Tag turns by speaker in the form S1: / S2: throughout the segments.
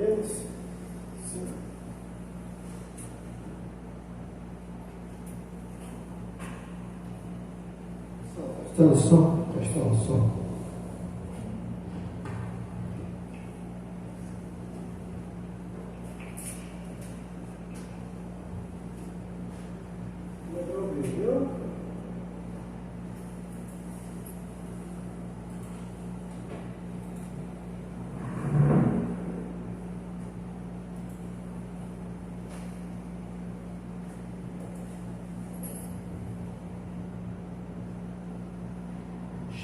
S1: deles? Sim.
S2: Testando o som, testando o som.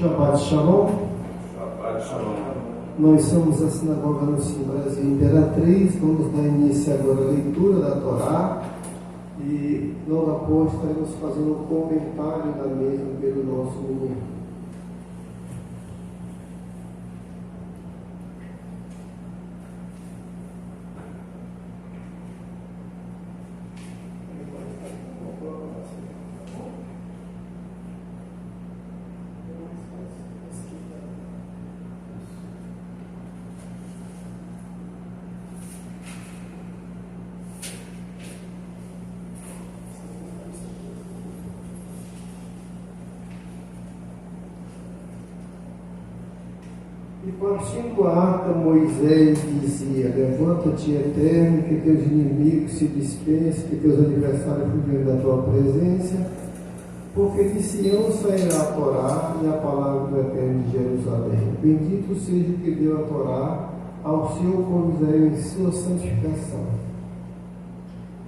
S2: Shabbat Shalom.
S3: Shabbat Shalom.
S2: Nós somos a Sinagoga no Brasil Imperatriz. Vamos dar início agora à leitura da Torá. E logo após estaremos fazendo um comentário da mesma pelo nosso menino. E partindo a arca, Moisés dizia: levanta-te, Eterno, que teus inimigos se dispensem, que teus adversários fugirem da tua presença, porque de Sião sairá a Torá e a palavra do Eterno de Jerusalém. Bendito seja o que deu a Torá ao seu povo Israel em sua santificação.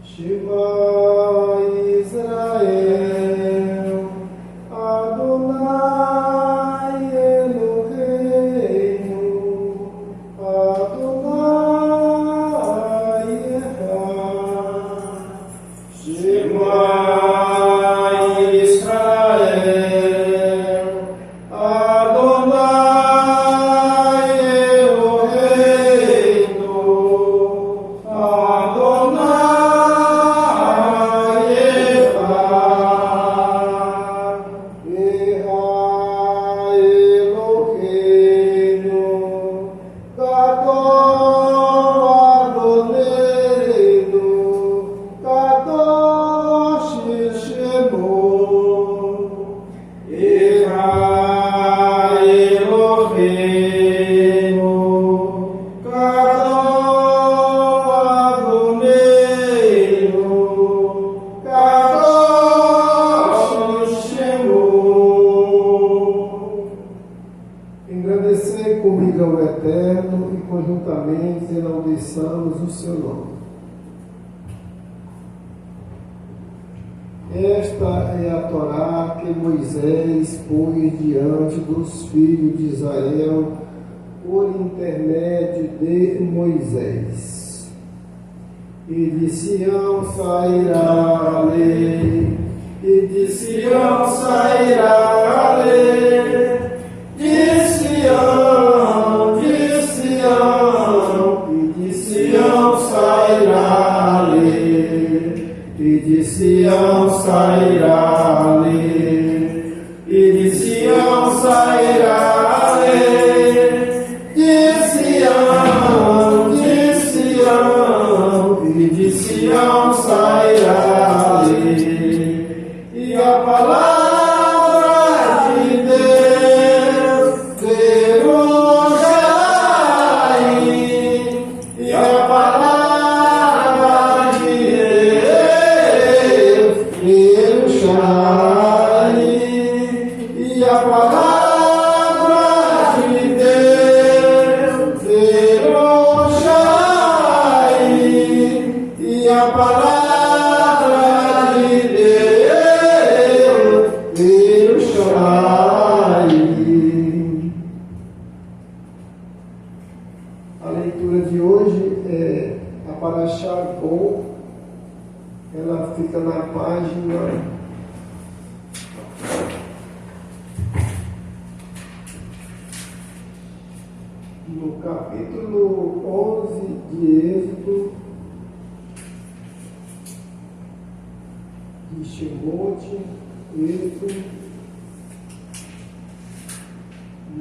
S2: Shema Israel, Adonai. Comigo ao Eterno e conjuntamente enalteçamos o seu nome. Esta é a Torá que Moisés pôs diante dos filhos de Israel por intermédio de Moisés. E de Sião sairá a lei, e de Sião sairá a lei, de Sião, de Sião sairá a lei, e de Sião sairá a lei, e de Sião sairá a lei, de Sião, e de Sião sairá a lei, e a palavra fica na página no capítulo 11 de Êxodo, de Shemote, Êxodo,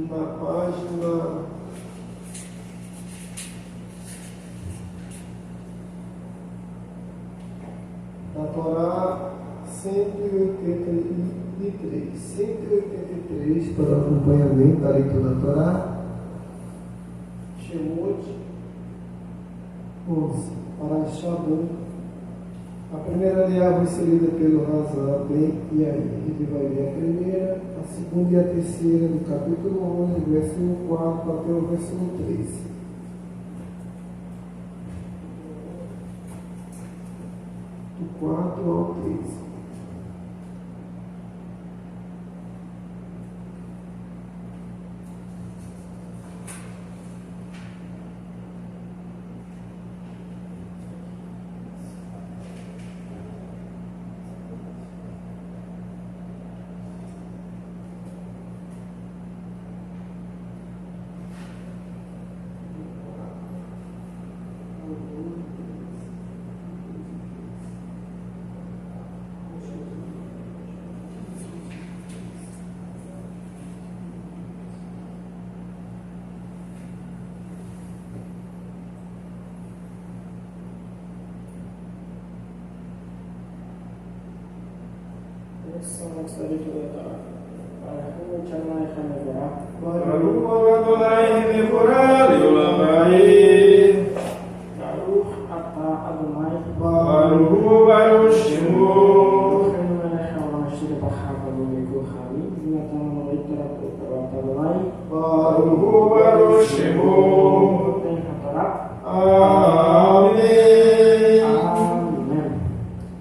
S2: na página 183. 183 para o acompanhamento da leitura da Torá. Shemot 11. Para Shaban. A primeira aliá vai ser lida pelo Razan Ben e aí ele vai ler a primeira, a segunda e a terceira do capítulo 11, versículo 4 até o versículo 13. Do 4 ao 13.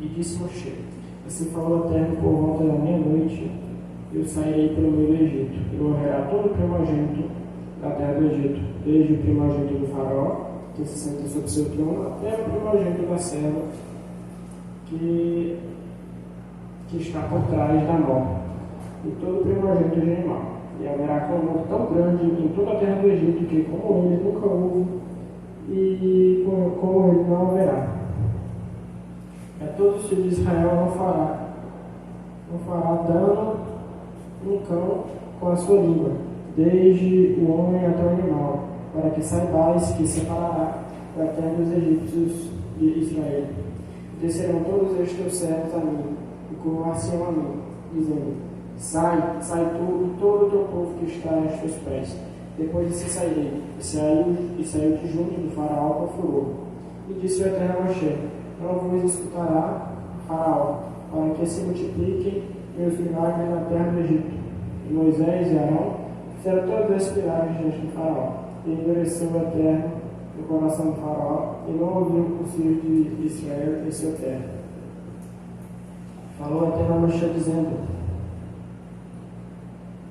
S4: E disse Moshe: assim falou o Eterno por volta da meia-noite, eu sairei pelo meio do Egito, e morrerá todo o primogênito da terra do Egito, desde o primogênito do faraó, que se senta sobre seu trono, até o primogênito da serva, que está por trás da mão, e todo o primogênito de animal. E haverá clamor tão grande em toda a terra do Egito, que como ele nunca houve, e como ele não haverá. A todos os filhos de Israel não fará dano um cão com a sua língua, desde o homem até o animal, para que saibais que separará da terra dos egípcios de Israel. E descerão todos estes teus servos a mim, e curvar-se-ão a mim, dizendo: sai tu e todo o teu povo que está aos teus pés. Depois de se sairei, e saiu de junto do faraó com furor. E disse o Eterno a Moshe: não vos escutará faraó, para que se multipliquem meus milagres na terra do Egito. E Moisés e Arão fizeram todos esses milagres diante do faraó. E endureceu o Eterno no coração do faraó, e não ouviu o filho de Israel em seu terra. Falou o Eterno a Moshe,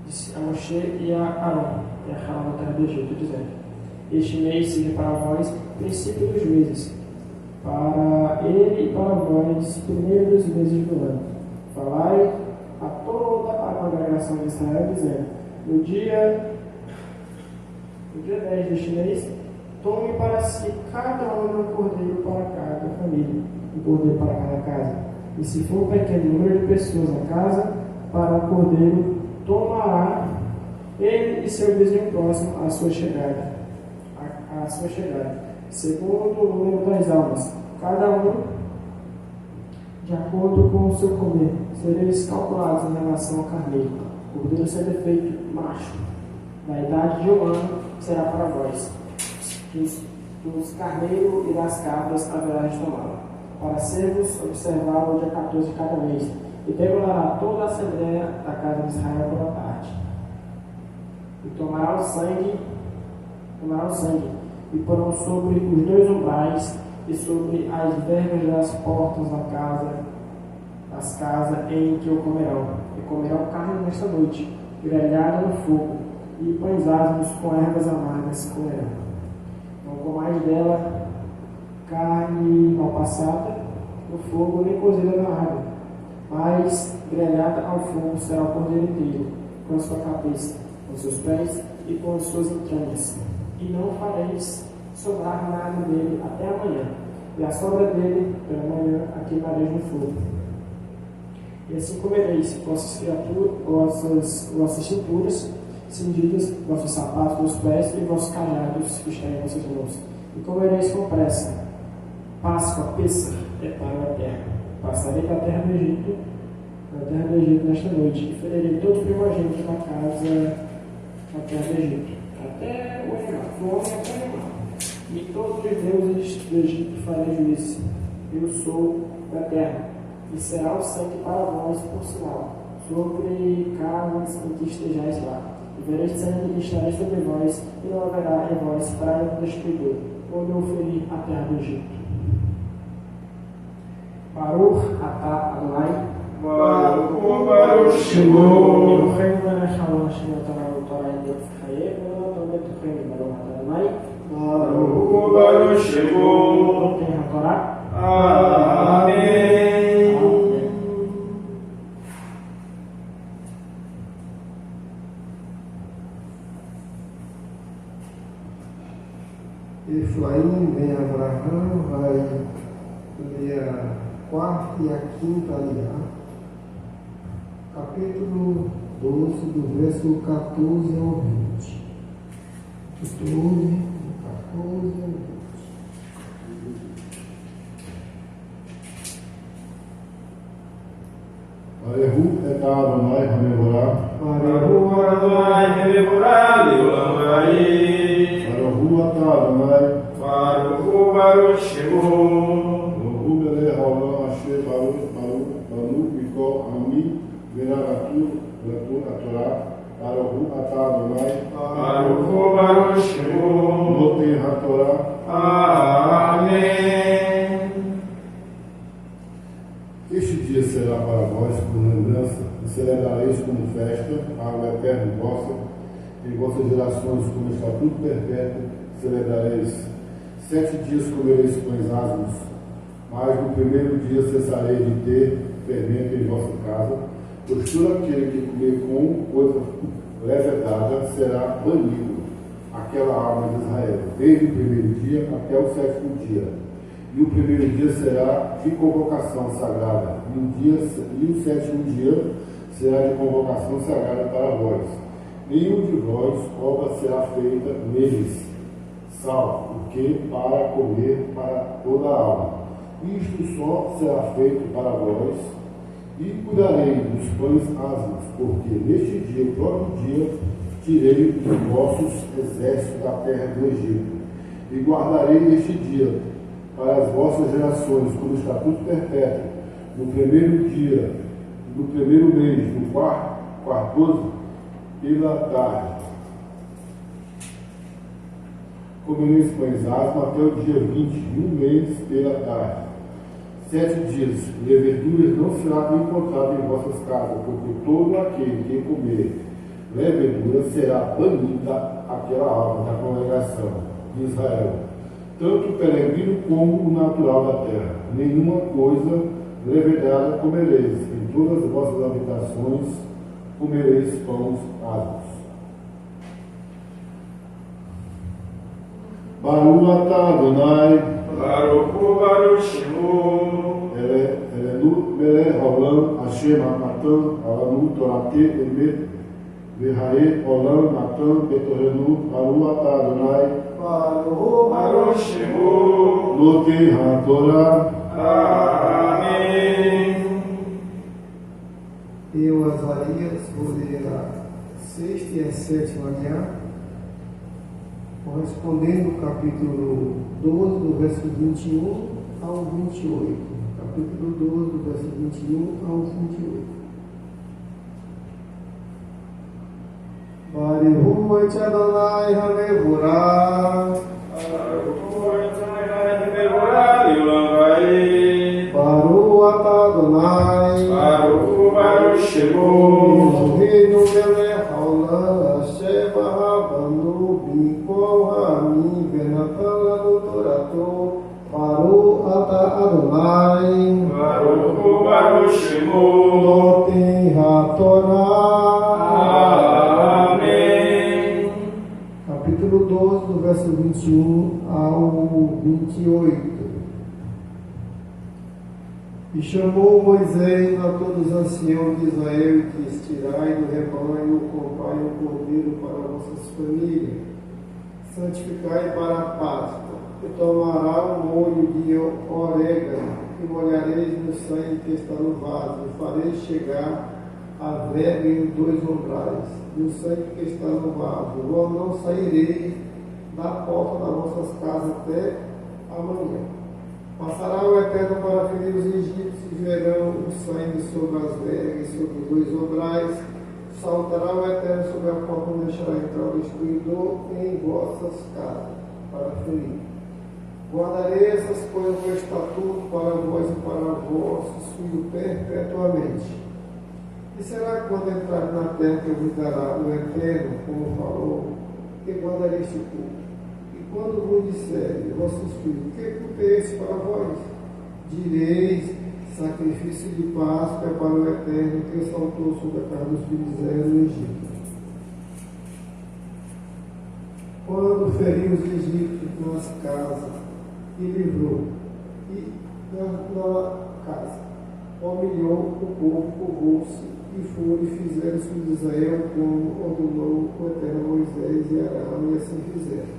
S4: disse a Moshe e a Arão, e a Arão na terra do Egito, dizendo: este mês seja para vós princípio dos meses, para ele e para vós primeiro dos meses do ano. Falai a toda a congregação de Israel, dizendo: no dia 10 deste mês, tome para si cada um um cordeiro para cada família, um cordeiro para cada casa. E se for um pequeno número de pessoas na casa, para o cordeiro tomará ele e seu vizinho próximo a sua chegada, segundo o número das almas, cada um de acordo com o seu comer. Sereis calculados em relação ao carneiro. O cordeiro sem defeito, macho, da idade de 1 ano, será para vós. Dos carneiros e das cabras haverá de tomá-lo, para servos observá-lo o dia 14 de cada mês, e degolará toda a assembleia da casa de Israel pela tarde. E tomará o sangue, e porão sobre os 2 umbrais e sobre as vergas das portas das casas em que o comerão. E comerão carne nesta noite, grelhada no fogo, e pães asmos com ervas amargas comerão. Não comais dela carne mal passada no fogo, nem cozida na água, mas grelhada ao fogo será o cordeiro inteiro, com a sua cabeça, com seus pés e com as suas entranhas. E não fareis sobrar nada dele até amanhã, e a sobra dele pela manhã a queimareis no fogo. E assim comereis vossas cinturas cingidas, vossos sapatos nos pés e vossos calhados que estão em vossas mãos. E comereis com pressa. Páscoa, Pêssar, é para o Eterno. Passarei da terra do Egito na terra do Egito nesta noite, e ferirei todo primogênito da casa na terra do Egito, até o animal, do homem até o animal. E todos os deuses do Egito farei juízo. Eu sou da terra, e será o sangue para vós por sinal, sobre casas em que estejais lá. E vereis sangue que estará sobre vós, e não haverá em vós praia do destruidor, quando eu ferir a terra do Egito. Baruch atah Adonai,
S3: Baruch Shemo,
S4: Eloheinu melech haolam asher natan Torah v'chayei v'natan b'tochenu. Baruch atah Adonai,
S3: Baruch Shemo.
S4: notei HaTorah.
S3: Amém.
S4: Amém.
S2: Efraim vem Abraão, vai ler a quarta e a quinta aliá, capítulo 12, do verso 14 ao 20. 12, 14 ao 20.
S5: Baruch atah Adonai HaMevorach,
S3: Baruch Adonai Mevorah Leolam Vaed.
S5: Baruch atah Adonai,
S3: Baruch Shemo.
S5: Baruch melech haolam asher banu mikol ami v'nagatu HaTorah, Baruch atah Adonai,
S3: Baruch Shemo.
S5: notei HaTorah.
S3: Amém.
S5: Este dia será para vós por lembrança, e celebrareis como festa ao eterno vosso, em vossas gerações como estatuto perpétuo celebrareis. 7 dias comereis pães asmos, mas no primeiro dia cessarei de ter fermento em vossa casa, pois todo aquele que comer com coisa levedada será banido, aquela alma de Israel, desde o primeiro dia até o 7º dia. E o primeiro dia será de convocação sagrada, e o 7º dia será de convocação sagrada para vós. Nenhum de vós obra será feita neles, salvo porque para comer para toda a alma. Isto só será feito para vós, e cuidarei dos pães asmos, porque neste dia, o próprio dia, tirei os vossos exércitos da terra do Egito, e guardarei neste dia para as vossas gerações, como estatuto perpétuo, no primeiro dia, no primeiro mês, no quartoso, pela tarde. Comereis pães asmos até o dia 20, um mês pela tarde. 7 dias, leveduras não será encontrada em vossas casas, porque todo aquele que comer levedura será banida aquela alma da congregação de Israel, tanto o peregrino como o natural da terra. Nenhuma coisa levedada comereis, em todas as vossas habitações comereis pães asmos. Baruch atah Adonai,
S3: Baruch Shemo.
S5: Elenu melech haolam asher natan alanu torate emet v'hae olam natan betorenu. Baruch atah Adonai,
S3: Baruch Shemo.
S5: notei HaTorah.
S3: Amém.
S2: Eu, Azarias, vou ler a sexta e a sétima aliá, correspondendo ao capítulo 12, do verso 21 ao 28. Capítulo 12, do verso 21 ao 28. Baruch Adonai HaMevorach,
S3: Baruch Adonai Mevorah Leolam Vaed.
S2: Baruch atah Adonai,
S3: Baruch Shemo.
S2: Eloheinu melech haolam asher banu bimkom ha'ami v'natan lanu torato. Baruch atah Adonai,
S3: Baruch Shemo.
S2: notei HaTorah.
S3: Amém.
S2: Capítulo 12, do verso 21 ao 28. E chamou Moisés a todos os anciãos de Israel, e disse: tirai do rebanho o cordeiro e o cordeiro para vossas famílias, santificai para a Páscoa, e tomará um molho de orégano, e molhareis no sangue que está no vaso, e fareis chegar a verga em 2 umbrais, e o sangue que está no vaso. Logo não saireis da porta das vossas casas até amanhã. Passará o Eterno para ferir os egípcios, e verão o sangue sobre as vergas e sobre os 2 umbrais. Saltará o Eterno sobre a porta, não deixará entrar o destruidor em vossas casas, para ferir. Guardarei essas coisas do estatuto para vós e para vossos filhos perpetuamente. E será que quando entrar na terra que vos dará o Eterno, como falou, que guardarei este povo? E quando vos disserem, vossos filhos, que culto é esse para vós? Direis, sacrifício de Páscoa é para o Eterno, que saltou sobre a casa dos filhos de Israel no Egito. Quando feriu os egípcios nas casas, e livrou, e na casa, humilhou o povo, curvou-se, e foram e fizeram os filhos de Israel como ordenou o Eterno Moisés e Arão, e assim fizeram.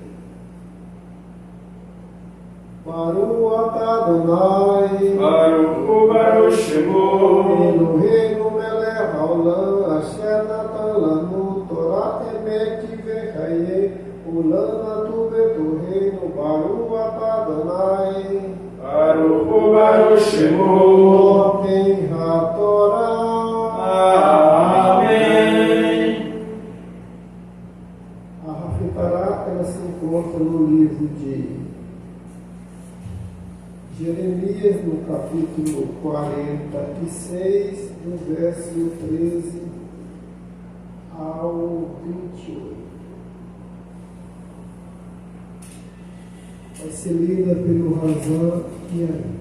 S2: Baruch Adonai,
S3: Baruch Shemo,
S2: Eloheinu melech haolam, asher natan lanu Torah emet vechayei, ulam atu betorreinu, Baruch Adonai,
S3: Baruch Shemo,
S2: Noten HaTorah.
S3: Amém.
S2: A Rafitará, ela se encontra no livro de Jeremias, no capítulo 46, do verso 13 ao 28. Vai ser lida pelo Razan e aí.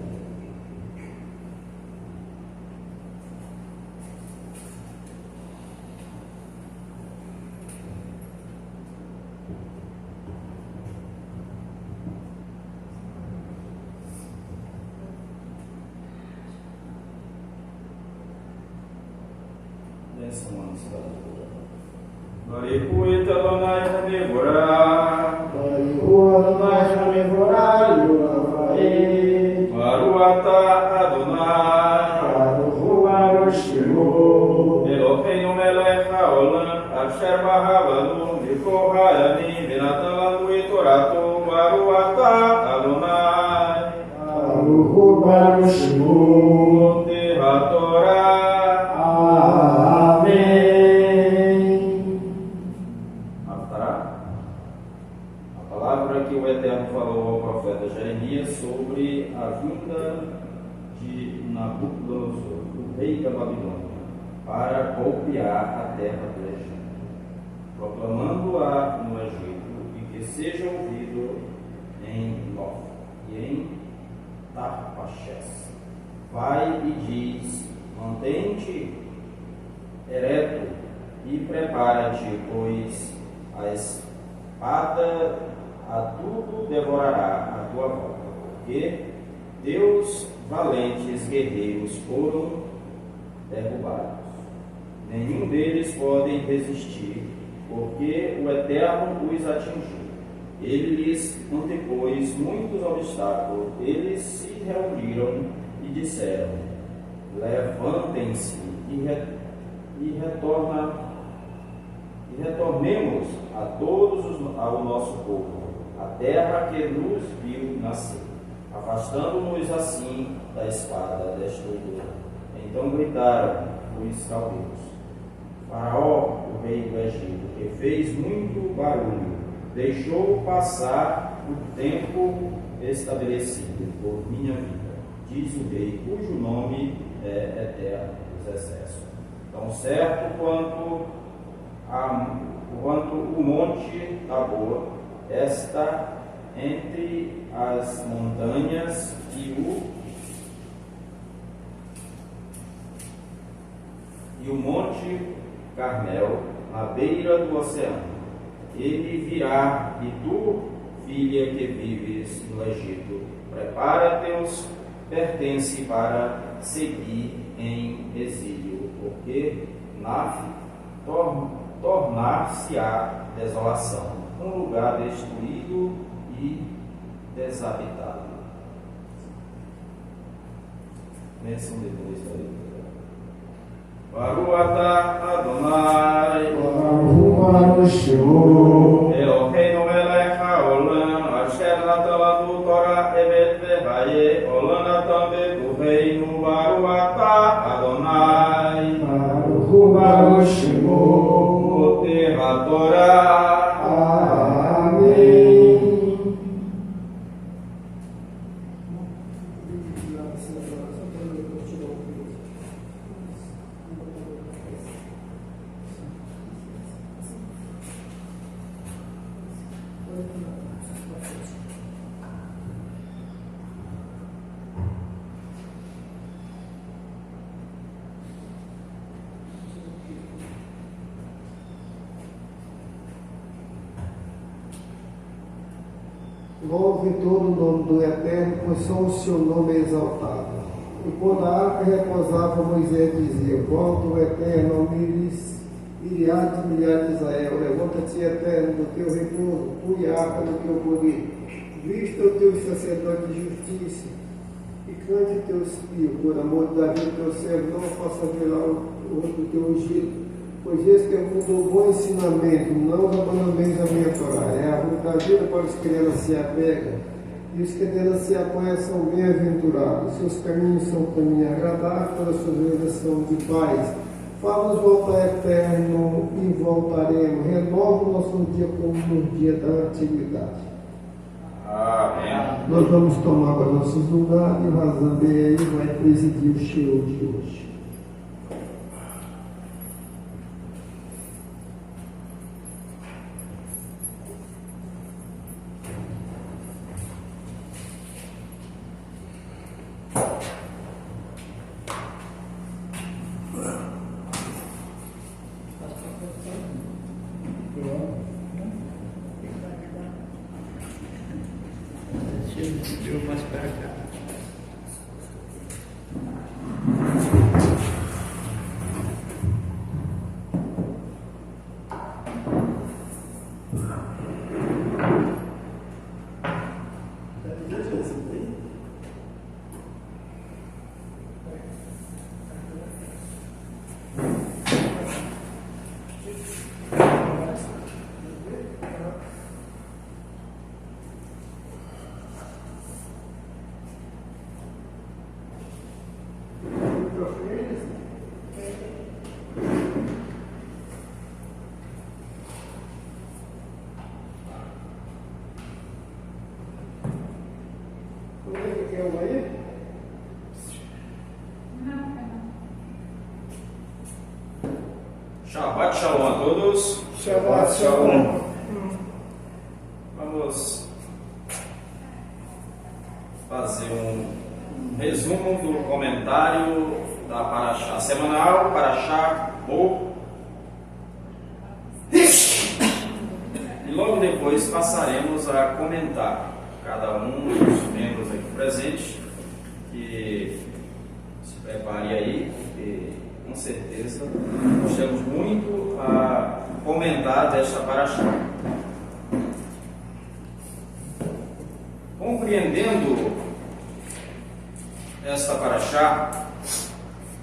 S3: Bariku et Adonai Hamevorah, Baruch atah Adonai, Eloheinu melech haolam, asher bahavanu mikol hayamim, venatan lanu et torato, Baruch atah Adonai, Noten HaTorah. Que o Eterno falou ao profeta Jeremias sobre a vinda de Nabucodonosor, o rei da Babilônia, para golpear a terra do Egito, proclamando-a no Egito, e que seja ouvido em Nof e em Tarpachés. Vai e diz: mantém-te ereto e prepara-te, pois a espada a tudo devorará a tua volta, porque teus valentes guerreiros foram derrubados. Nenhum deles pode resistir, porque o Eterno os atingiu. Ele lhes antepôs muitos obstáculos. Eles se reuniram e disseram: levantem-se e retornemos a ao nosso povo, a terra que nos viu nascer, afastando-nos assim da espada destruidora. Então gritaram os caldeus: Faraó, o rei do Egito, que fez muito barulho, deixou passar o tempo estabelecido por minha vida, diz o rei, cujo nome é Eterno dos Exércitos. Tão certo quanto o monte Tabor está entre as montanhas e o monte Carmel na beira do oceano. Ele virá, e tu, filha que vives no Egito, prepara teus pertences para seguir em exílio, porque Naf tornar-se-á desolação, um lugar destruído e desabitado. Menção depois da leitura. Baruch atah Adonai,
S2: Baruch Shemo,
S3: Eloheinu melech haolam, asher natan lanu Torah emet vehaye, olam natan betuheinu, Baruch atah Adonai,
S2: Baruch Shemo,
S3: Moteh haTorah.
S2: Amém. Louve todo o nome do Eterno, pois só o seu nome é exaltado. E quando a arca repousava, Moisés dizia: volta o Eterno ao Miriade de milhares de Israel, levanta-te, Eterno, do teu repouso, tu e a arca do teu poder. Vista o teu sacerdote de justiça, e cante teu espírito, por amor de Davi, teu servo, não faça velar o rosto do teu ungido. Pois este é o bom ensinamento, não os abandonamentos da minha Torá. É a árvore da vida para os que nela se apegam, e os que nela se apoiam são bem-aventurados. Seus caminhos são caminhos agradáveis, para suas veredas são de paz. Fala-nos voltar eterno e voltaremos. Renova o nosso dia como no dia da antiguidade.
S3: Amém.
S2: Nós vamos tomar para nossos lugares e o Razambeia vai presidir o show de hoje.
S1: Eu mais para cá.
S3: Shabbat Shalom a todos.
S2: Shabbat Shalom.
S3: Vamos fazer um resumo do comentário da Parashá semanal, Parashá Bo. E logo depois passaremos a comentar. Cada um dos membros aqui presentes que se prepare aí, porque com certeza nós temos muito a comentar desta Parashá. Compreendendo esta Parashá,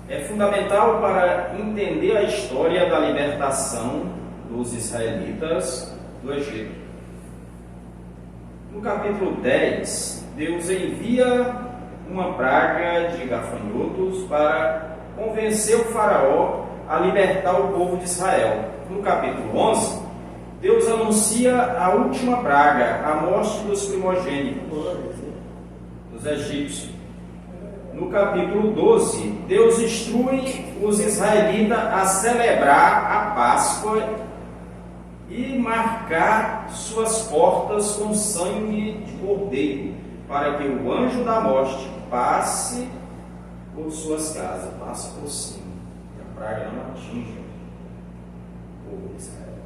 S3: é fundamental para entender a história da libertação dos israelitas do Egito. No capítulo 10, Deus envia uma praga de gafanhotos para convencer o faraó a libertar o povo de Israel. No capítulo 11, Deus anuncia a última praga, a morte dos primogênitos, dos egípcios. No capítulo 12, Deus instrui os israelitas a celebrar a Páscoa e marcar suas portas com sangue de cordeiro, para que o anjo da morte passe por suas casas, passe por cima, e a praga não atinja o povo de Israel.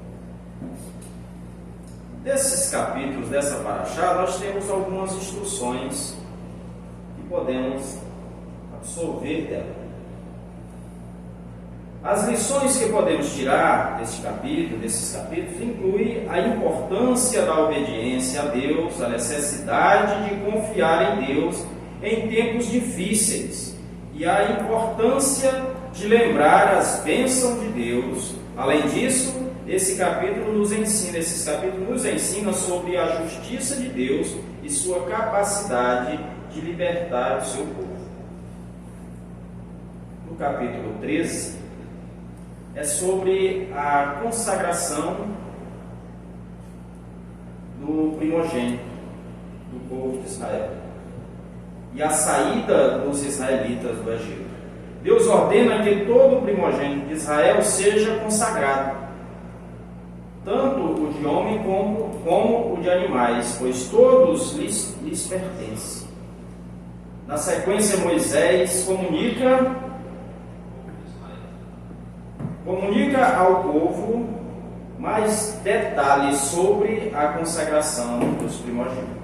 S3: Desses capítulos dessa Parashá, nós temos algumas instruções que podemos absorver dela. As lições que podemos tirar desses capítulos, incluem a importância da obediência a Deus, a necessidade de confiar em Deus em tempos difíceis e a importância de lembrar as bênçãos de Deus. Além disso, esses capítulos nos ensinam sobre a justiça de Deus e sua capacidade de libertar o seu povo. No capítulo 13, é sobre a consagração do primogênito do povo de Israel e a saída dos israelitas do Egito. Deus ordena que todo o primogênito de Israel seja consagrado, tanto o de homem como o de animais, pois todos lhes pertencem. Na sequência, Moisés comunica ao povo mais detalhes sobre a consagração dos primogênitos.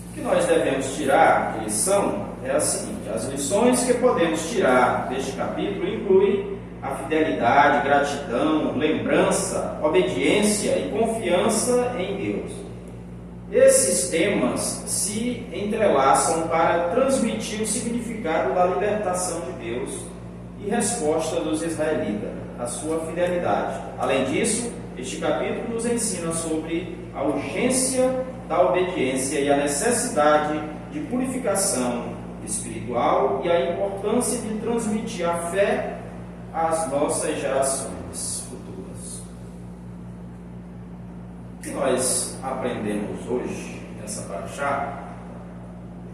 S3: O que nós devemos tirar de lição é a seguinte: as lições que podemos tirar deste capítulo incluem a fidelidade, gratidão, lembrança, obediência e confiança em Deus. Esses temas se entrelaçam para transmitir o significado da libertação de Deus e resposta dos israelitas, a sua fidelidade. Além disso, este capítulo nos ensina sobre a urgência da obediência e a necessidade de purificação espiritual e a importância de transmitir a fé às nossas gerações futuras. O que nós aprendemos hoje nessa paraxá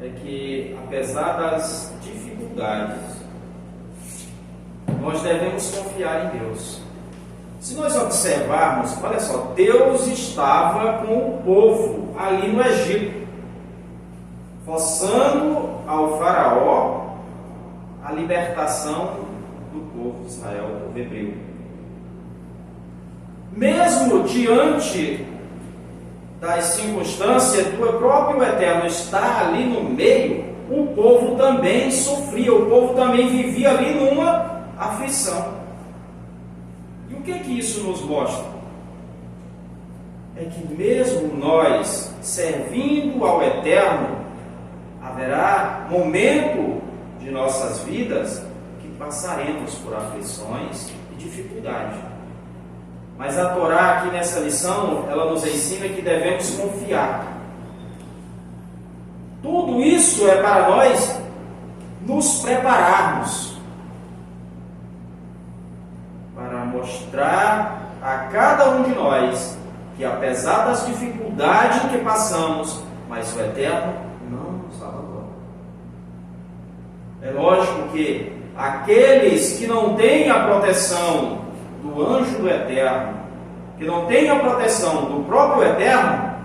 S3: é que, apesar das dificuldades, nós devemos confiar em Deus. Se nós observarmos, olha só, Deus estava com o povo ali no Egito, forçando ao faraó a libertação do povo de Israel, do povo hebreu. Mesmo diante das circunstâncias do próprio Eterno estar ali no meio, o povo também sofria, o povo também vivia ali numa aflição. E o que isso nos mostra? É que mesmo nós servindo ao Eterno, haverá momento de nossas vidas que passaremos por aflições e dificuldades. Mas a Torá aqui nessa lição, ela nos ensina que devemos confiar. Tudo isso é para nós nos prepararmos para mostrar a cada um de nós que, apesar das dificuldades que passamos, mas o Eterno não nos abandona. É lógico que aqueles que não têm a proteção do anjo do Eterno, que não têm a proteção do próprio Eterno,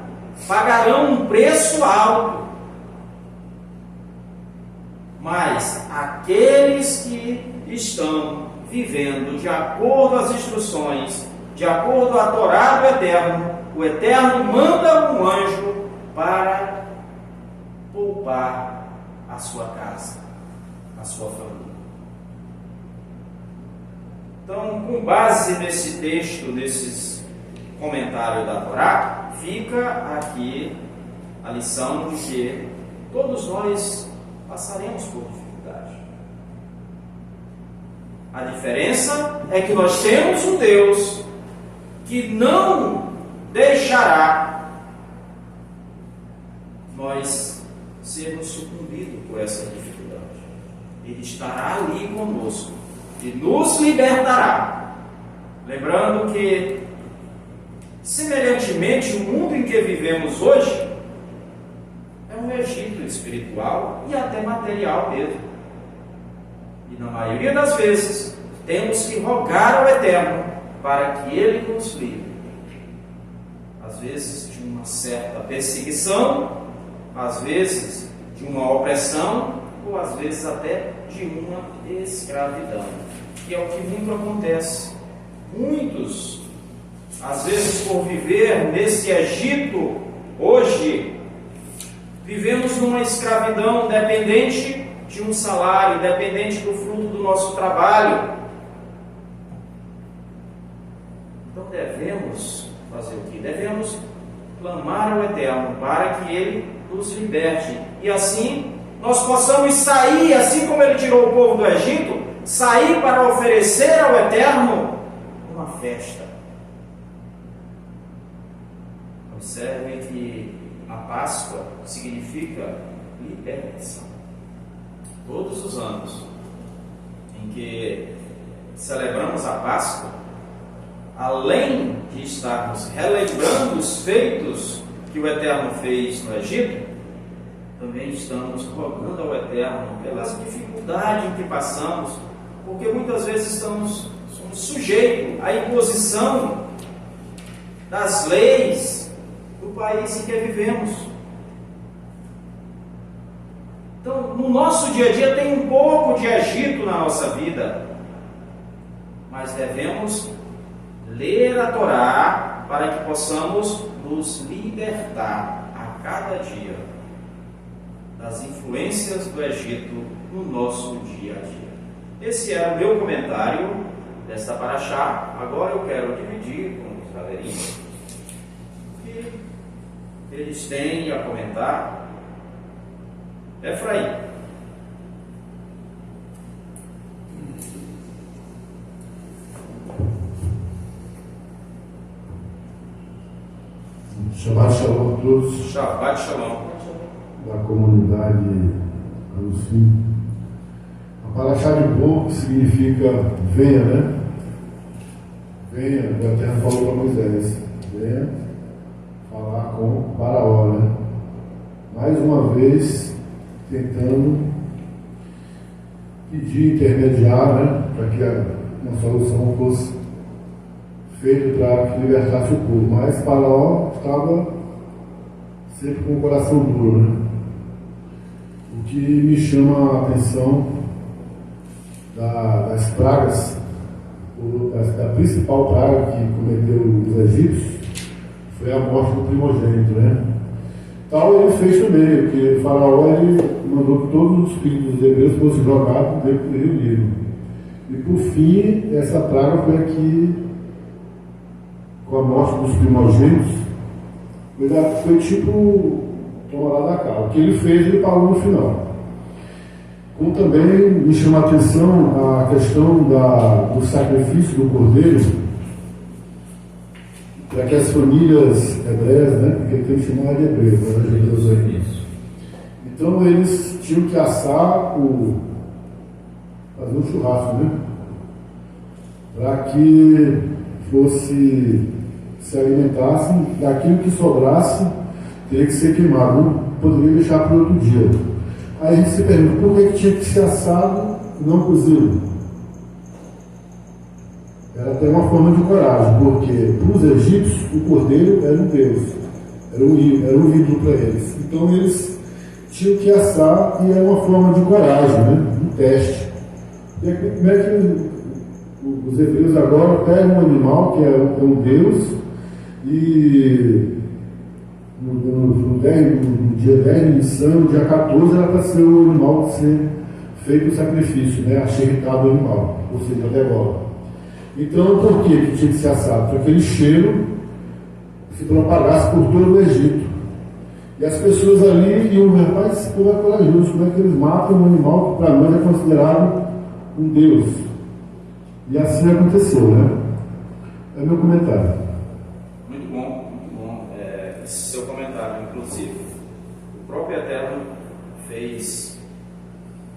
S3: pagarão um preço alto. Mas aqueles que estão vivendo de acordo às instruções, de acordo à Torá do Eterno, o Eterno manda um anjo para poupar a sua casa, a sua família. Então, com base nesse texto, nesses comentários da Torá, fica aqui a lição de que todos nós passaremos por dificuldade. A diferença é que nós temos um Deus que não deixará nós sermos sucumbidos por essa dificuldade. Ele estará ali conosco e nos libertará. Lembrando que, semelhantemente, o mundo em que vivemos hoje é um Egito espiritual e até material mesmo. E na maioria das vezes, temos que rogar ao Eterno para que Ele nos livre. Às vezes de uma certa perseguição, às vezes de uma opressão, ou às vezes até de uma escravidão, que é o que muito acontece. Muitos, às vezes por viver nesse Egito, hoje, vivemos numa escravidão dependente de um salário, dependente do fruto do nosso trabalho. Então devemos fazer o quê? Devemos clamar ao Eterno para que Ele nos liberte. E assim nós possamos sair, assim como ele tirou o povo do Egito, sair para oferecer ao Eterno uma festa. Observem que a Páscoa significa libertação. Todos os anos em que celebramos a Páscoa, além de estarmos relembrando os feitos que o Eterno fez no Egito, também estamos rogando ao Eterno pelas dificuldades em que passamos, porque muitas vezes somos sujeitos à imposição das leis do país em que vivemos. Então, no nosso dia a dia tem um pouco de Egito na nossa vida, mas devemos ler a Torá para que possamos nos libertar a cada dia das influências do Egito no nosso dia a dia. Esse é o meu comentário desta paraxá. Agora eu quero dividir com os galerinhos o que eles têm a comentar. Efraim.
S5: Shabbat Shalom a todos
S3: Shabbat Shalom.
S5: da comunidade Alucim. A paraxá de Bo significa venha, né? Venha, o Eterno falou para Moisés, venha falar com o Faraó, né? Mais uma vez tentando pedir, intermediar, né? Para que uma solução fosse feita para que libertasse o povo. Mas Faraó estava sempre com o coração duro, né? O que me chama a atenção das pragas, da principal praga que cometeu os egípcios, foi a morte do primogênito, né? Tal ele fez também, porque o Faraó ele mandou que todos os filhos dos hebreus fossem jogados dentro do rio Nilo. E por fim, essa praga foi aqui, com a morte dos primogênitos, foi tipo tomar lá da cara. O que ele fez, ele pagou no final. Como também me chama a atenção a questão do sacrifício do cordeiro, para que as famílias hebreias, né, porque tem que chamar de hebreu, então eles tinham que assar fazer um churrasco, né, para que se alimentassem daquilo que sobrasse, teria que ser queimado, não poderia deixar para outro dia. Aí a gente se pergunta, por que tinha que ser assado e não cozido? Era até uma forma de coragem, porque para os egípcios o cordeiro era um deus, era um ídolo para eles. Então eles tinham que assar e era uma forma de coragem, né? Um teste. E aqui, como é que os hebreus agora pegam um animal que é um deus e no dia 10 de Nissan, no dia 14, era para ser o animal ser feito o sacrifício, né? A xeritá do animal, ou seja, a degola. Então, por que tinha que ser assado? Para que aquele cheiro se propagasse por todo o Egito. E as pessoas ali iam ver, mas como é corajoso, como é que eles matam um animal que para nós é considerado um deus? E assim aconteceu, né? É meu comentário.
S3: Muito bom, muito bom. Esse seu comentário, inclusive, o próprio Eterno fez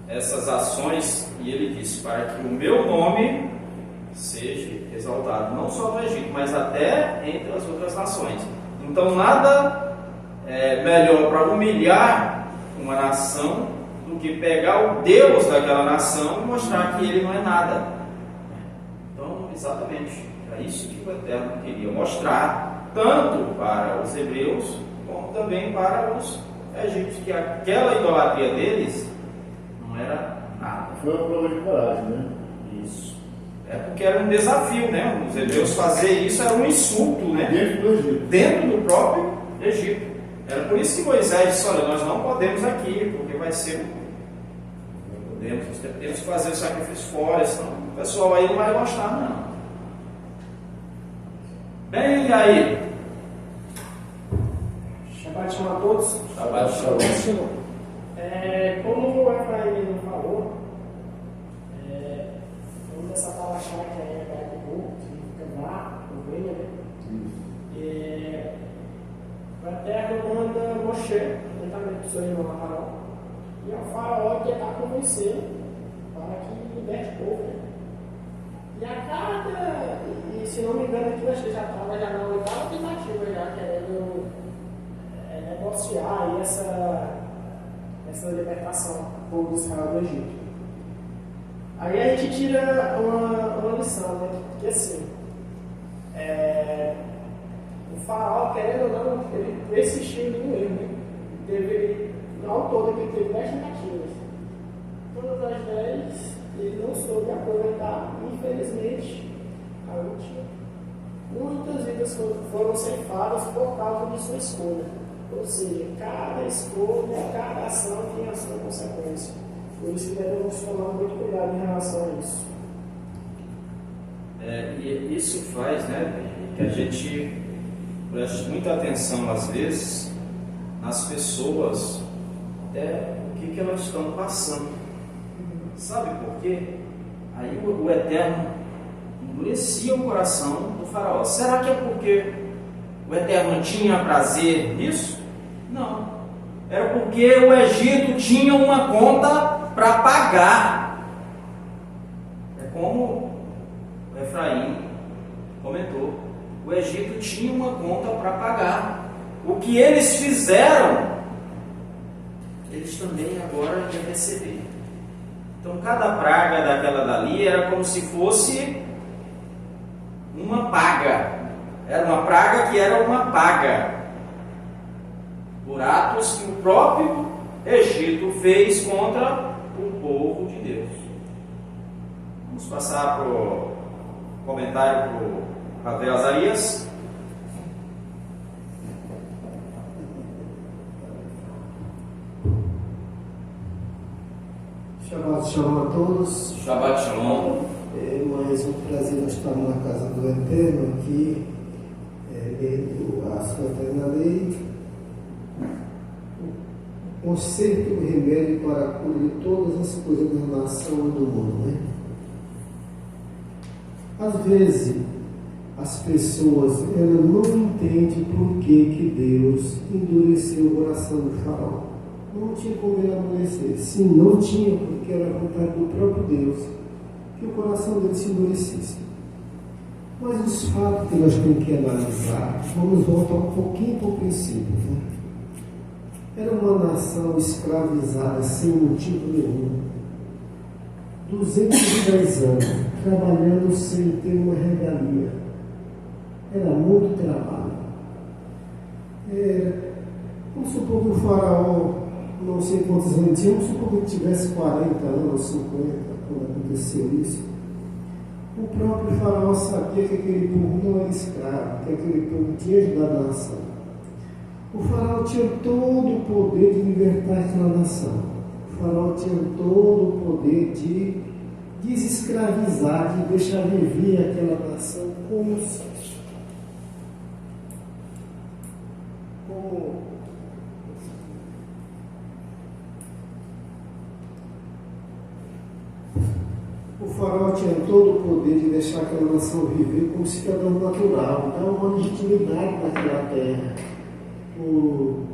S3: essas ações e ele disse, para que o meu nome seja exaltado, não só no Egito, mas até entre as outras nações. Então nada melhor para humilhar uma nação do que pegar o Deus daquela nação e mostrar que ele não é nada. Então, exatamente, é isso que o Eterno queria mostrar, tanto para os hebreus, como também para os egípcios, que aquela idolatria deles não era nada.
S5: Foi uma prova de coragem, né?
S3: Isso. É porque era um desafio, né? Os hebreus fazer isso era um insulto, né?
S5: Dentro do Egito.
S3: Dentro do próprio Egito. Era por isso que Moisés disse, olha, nós não podemos aqui, porque vai ser... Nós temos que fazer o sacrifício fora, senão o pessoal aí não vai gostar, não. Bem, e aí?
S4: Shabbat Shalom a todos.
S3: Shabbat Shalom.
S4: Como o Efraim mesmo falou, vamos dessa palavra que é hebraico, significa mar, ovelha, né? O Eterno manda Moshe, juntamente com seu irmão Aarão, e ao faraó tentar convencer para que liberte o povo. Né? E a cada, e se não me engano, aqui acho que já estava na oitava tentativa, já querendo negociar aí essa libertação do povo de Israel do Egito. Aí a gente tira uma lição, né? Porque assim, o faraó, querendo ou não, ele persistiu no erro, né? Ao todo ele teve 10 tentativas. Todas as 10 ele não soube aproveitar, infelizmente, a última. Muitas vidas foram ceifadas por causa de sua escolha. Ou seja, cada escolha, cada ação tem a sua consequência. Por isso que devemos tomar muito cuidado em relação a isso.
S3: E isso faz, né, que a gente preste muita atenção, às vezes, nas pessoas, até o que elas estão passando. Sabe por quê? Aí o Eterno endurecia o coração do faraó. Será que é porque o Eterno tinha prazer nisso? Não. Era porque o Egito tinha uma conta para pagar. É como o Efraim comentou. O Egito tinha uma conta para pagar. O que eles fizeram, eles também agora iam receber. Então cada praga daquela dali era como se fosse uma paga. Era uma praga que era uma paga por atos que o próprio Egito fez contra o povo de Deus. Vamos passar para o comentário para o Rafael Azarias.
S2: Shabbat Shalom a todos.
S3: Shabbat Shalom.
S2: É mais um prazer nós estarmos na casa do Eterno aqui, lendo a sua eterna lei. O conceito do remédio para a cura de todas as coisas da nação e do mundo, né? Às vezes, as pessoas elas não entendem por que Deus endureceu o coração do faraó. Não tinha como ele amolecer. Se não tinha, porque era a vontade do próprio Deus que o coração dele se endurecesse. Mas os fatos que nós temos que analisar, vamos voltar um pouquinho para o princípio. Né? Era uma nação escravizada sem motivo nenhum. 210 anos, trabalhando sem ter uma regalia. Era muito trabalho. Vamos supor que o faraó, não sei quantos anos tinha, vamos supor que ele tivesse 40 anos, 50, quando aconteceu isso. O próprio faraó sabia que aquele povo não era escravo, que aquele povo tinha ajudado a nação. O faraó tinha todo o poder de libertar aquela nação. O faraó tinha todo o poder de desescravizar, de deixar viver aquela nação como o faraó tinha todo o poder de deixar aquela nação viver como cidadão natural, dar uma legitimidade naquela terra.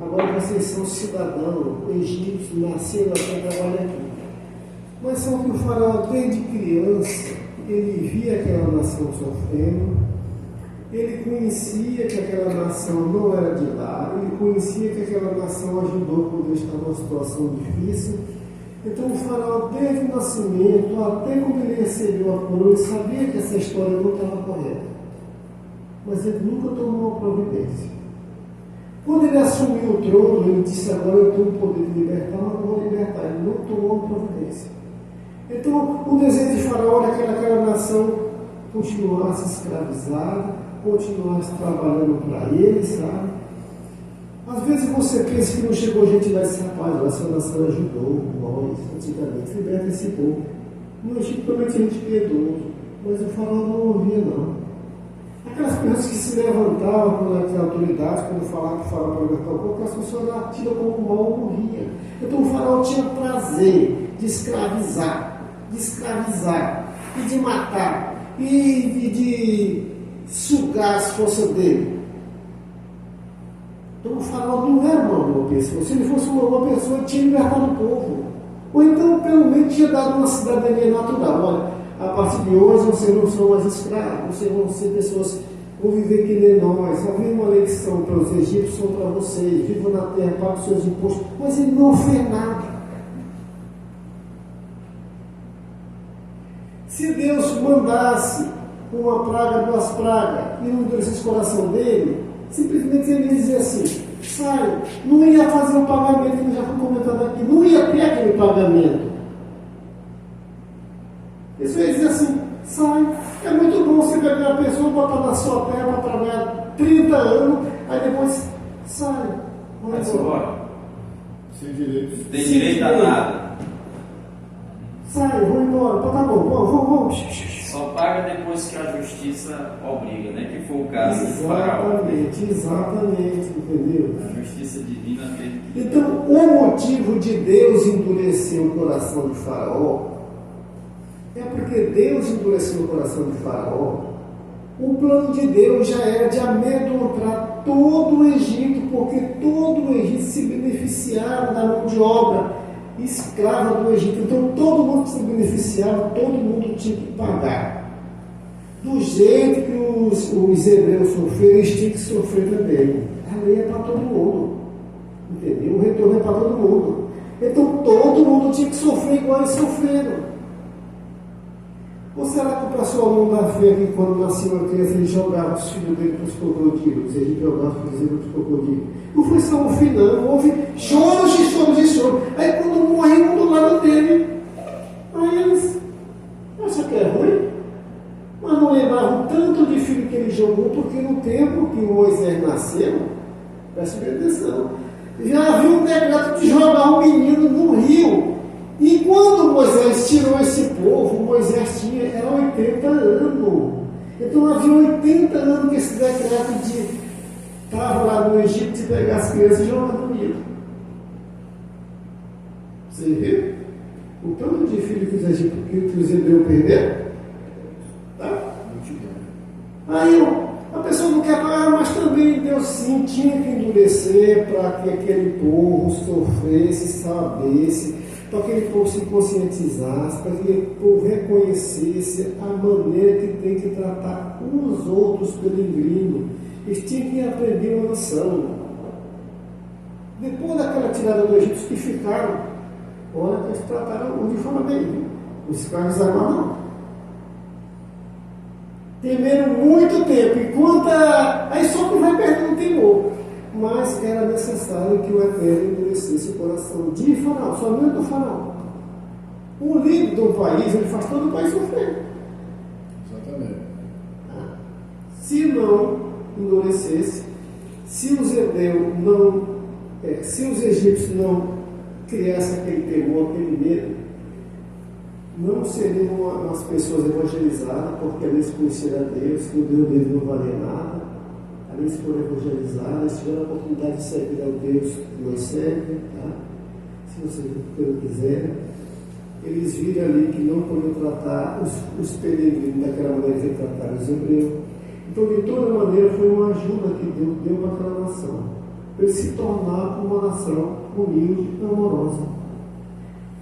S2: Agora vocês são cidadãos, egípcios, nasceram aqui, trabalham aqui. Mas só que o faraó, desde criança, ele via aquela nação sofrendo, ele conhecia que aquela nação não era de lá, ele conhecia que aquela nação ajudou quando ele estava numa situação difícil. Então o faraó, desde o nascimento, até quando ele recebeu a coroa, ele sabia que essa história não estava correta. Mas ele nunca tomou uma providência. Quando ele assumiu o trono, ele disse: agora eu tenho o poder de libertar, mas não vou libertar. Ele não tomou uma providência. Então o desejo de faraó era que aquela nação continuasse escravizada, continuasse trabalhando para ele, sabe? Às vezes você pensa que não chegou gente lá e disse: rapaz, essa nação ajudou nós antigamente, liberta esse povo. No Egito também tinha gente piedoso, mas o faraó não ouvia, não. Aquelas pessoas que se levantavam quando tinha autoridade, quando falavam que falavam para libertar o povo, aquelas pessoas eram tidas como mal ou morriam. Então o faraó tinha prazer de escravizar e de matar e de sugar as forças dele. Então o faraó não era uma boa pessoa. Se ele fosse uma boa pessoa, ele tinha libertado o povo. Ou então, pelo menos, tinha dado uma cidadania natural. Olha, a partir de hoje, vocês não são mais escravos, vocês vão ser pessoas, vão viver que nem nós. Havia uma eleição para os egípcios, são para vocês. Vivam na terra, pagam os seus impostos. Mas ele não fez nada. Se Deus mandasse uma praga, duas pragas, e não endurecesse o coração dele, simplesmente ele ia dizer assim, sai, não ia fazer o pagamento, que já foi comentado aqui, não ia ter aquele pagamento. Isso ia dizer assim, sai, é muito bom você pegar a pessoa, botar na sua terra para trabalhar 30 anos, aí depois sai.
S3: Vai embora.
S5: Sem direitos.
S3: Não tem direito a nada.
S2: Sai, vou embora, tá bom, vamos.
S3: Só paga depois que a justiça obriga, né? Que foi o caso de Faraó.
S2: Exatamente, entendeu?
S3: A justiça divina teve que...
S2: Então, o motivo de Deus endurecer o coração de Faraó é porque Deus endureceu o coração de Faraó. O plano de Deus já era de amedrontar todo o Egito, porque todo o Egito se beneficiava da mão de obra escrava do Egito. Então todo mundo que se beneficiava, todo mundo tinha que pagar. Do jeito que os hebreus sofreram, eles tinham que sofrer também. A lei é para todo mundo. Entendeu? O retorno é para todo mundo. Então todo mundo tinha que sofrer igual eles sofreram. Ou será que o pessoal não dá fé que quando nascia uma criança eles jogavam os filhos dele para os crocodilos? Eles jogavam os filhos dele para os crocodilos. Não foi só um fim, não. Houve choros e choros e choros. Aí quando morriam do lado dele, aí eles acham que é ruim. Mas não lembravam tanto de filho que ele jogou, porque no tempo que Moisés nasceu, preste atenção, já havia um decreto de jogar um menino no rio. E quando Moisés tirou esse povo, Moisés era 80 anos. Então havia 80 anos que esse decreto estava lá no Egito de pegar as crianças e jogar no Nilo. Você viu? O tanto de filho que os hebreus perderam? Tá? Aí a pessoa não quer pagar, mas também Deus sim tinha que endurecer para que aquele povo sofresse, sabesse, para que aquele povo se conscientizasse, para que aquele povo reconhecesse a maneira que tem que tratar os outros peregrinos. Eles tinham que aprender uma lição. Depois daquela tirada do Egito, que ficaram, olha que eles trataram de forma bem. Os escravos agora não. Temeram muito tempo, enquanto aí só que vai perdendo o temor. Mas era necessário que o Eterno endurecesse o coração de Faraó, somente do Faraó. O líder de um país, ele faz todo o país sofrer.
S5: Exatamente.
S2: Se não endurecesse, se os hebreus não, se os egípcios não criassem aquele temor, aquele medo, não seriam as pessoas evangelizadas, porque eles conheceram a Deus, que o Deus deles não valia nada. Eles foram evangelizados, tiveram a oportunidade de servir ao Deus que nós servemos, tá? Se vocês quiserem. Eles viram ali que não podiam tratar os peregrinos daquela maneira que trataram os hebreus. Então, de toda maneira, foi uma ajuda que Deus deu para aquela nação, para ele se tornar uma nação humilde, amorosa,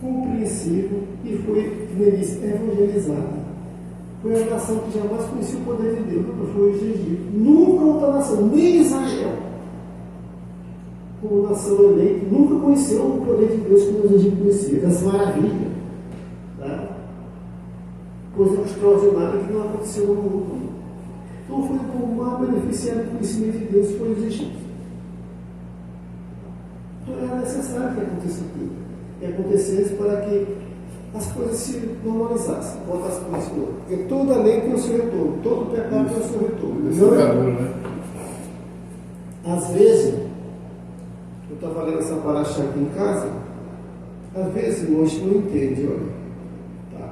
S2: compreensiva e foi, como ele disse, evangelizada. Foi a nação que jamais conhecia o poder de Deus, nunca foi o Egito. Nunca outra nação, nem Israel, como nação eleita, nunca conheceu o poder de Deus como os egípcios conheciam, das maravilhas. Tá? Coisa extraordinária que não aconteceu no mundo. Então foi o povo mais beneficiado do conhecimento de Deus, foi os egípcios. Então era necessário que acontecesse aquilo. Que acontecesse para que as coisas se normalizassem, voltassem para o Senhor. Porque toda lei tem o seu retorno, todo pecado tem o seu retorno. Às vezes, eu estava lendo essa paraxá aqui em casa, às vezes, irmãos, não entende, olha. Tá.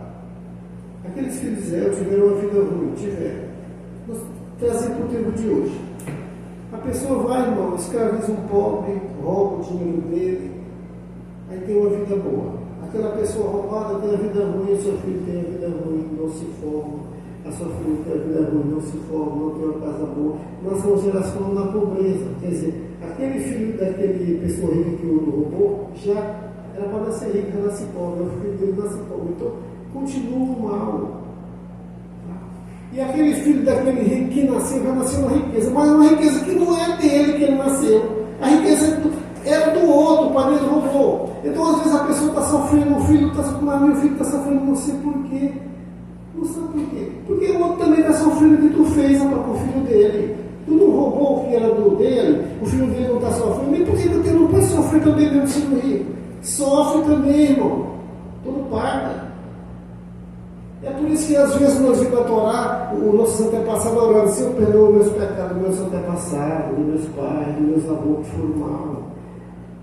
S2: Aqueles filhos de Israel tiveram uma vida ruim, tiveram. trazer para o tempo de hoje. A pessoa vai, irmão, escraviza um pobre, rouba o dinheiro dele, aí tem uma vida boa. Aquela pessoa roubada tem a vida ruim, o seu filho tem a vida ruim, não se forma. A sua filha tem a vida ruim, não se forma, não tem uma casa boa. Nós somos geração na pobreza. Quer dizer, aquele filho daquele pessoa rica que o roubou, já era para nascer rico, já nasce pobre. O filho dele nasce pobre. Então, continua mal. E aquele filho daquele rico que nasceu, já nasceu uma riqueza, mas é uma riqueza que não é dele que ele nasceu. A riqueza era do outro, o pai dele roubou. Então, às vezes, a pessoa está sofrendo, o filho está sofrendo, meu filho está sofrendo, não sei por quê. Não sabe por quê? Porque o outro também está sofrendo o que tu fez para o filho dele. Tu não roubou o que era do dele, o filho dele não está sofrendo, nem porque você não pode sofrer também mesmo sendo rico. Sofre também, irmão. Todo paga. É por isso que às vezes nós vamos adorar o nosso antepassados orando, Senhor, perdoa meus pecados, meus antepassados, dos meus pais, dos meus avós que foram mal.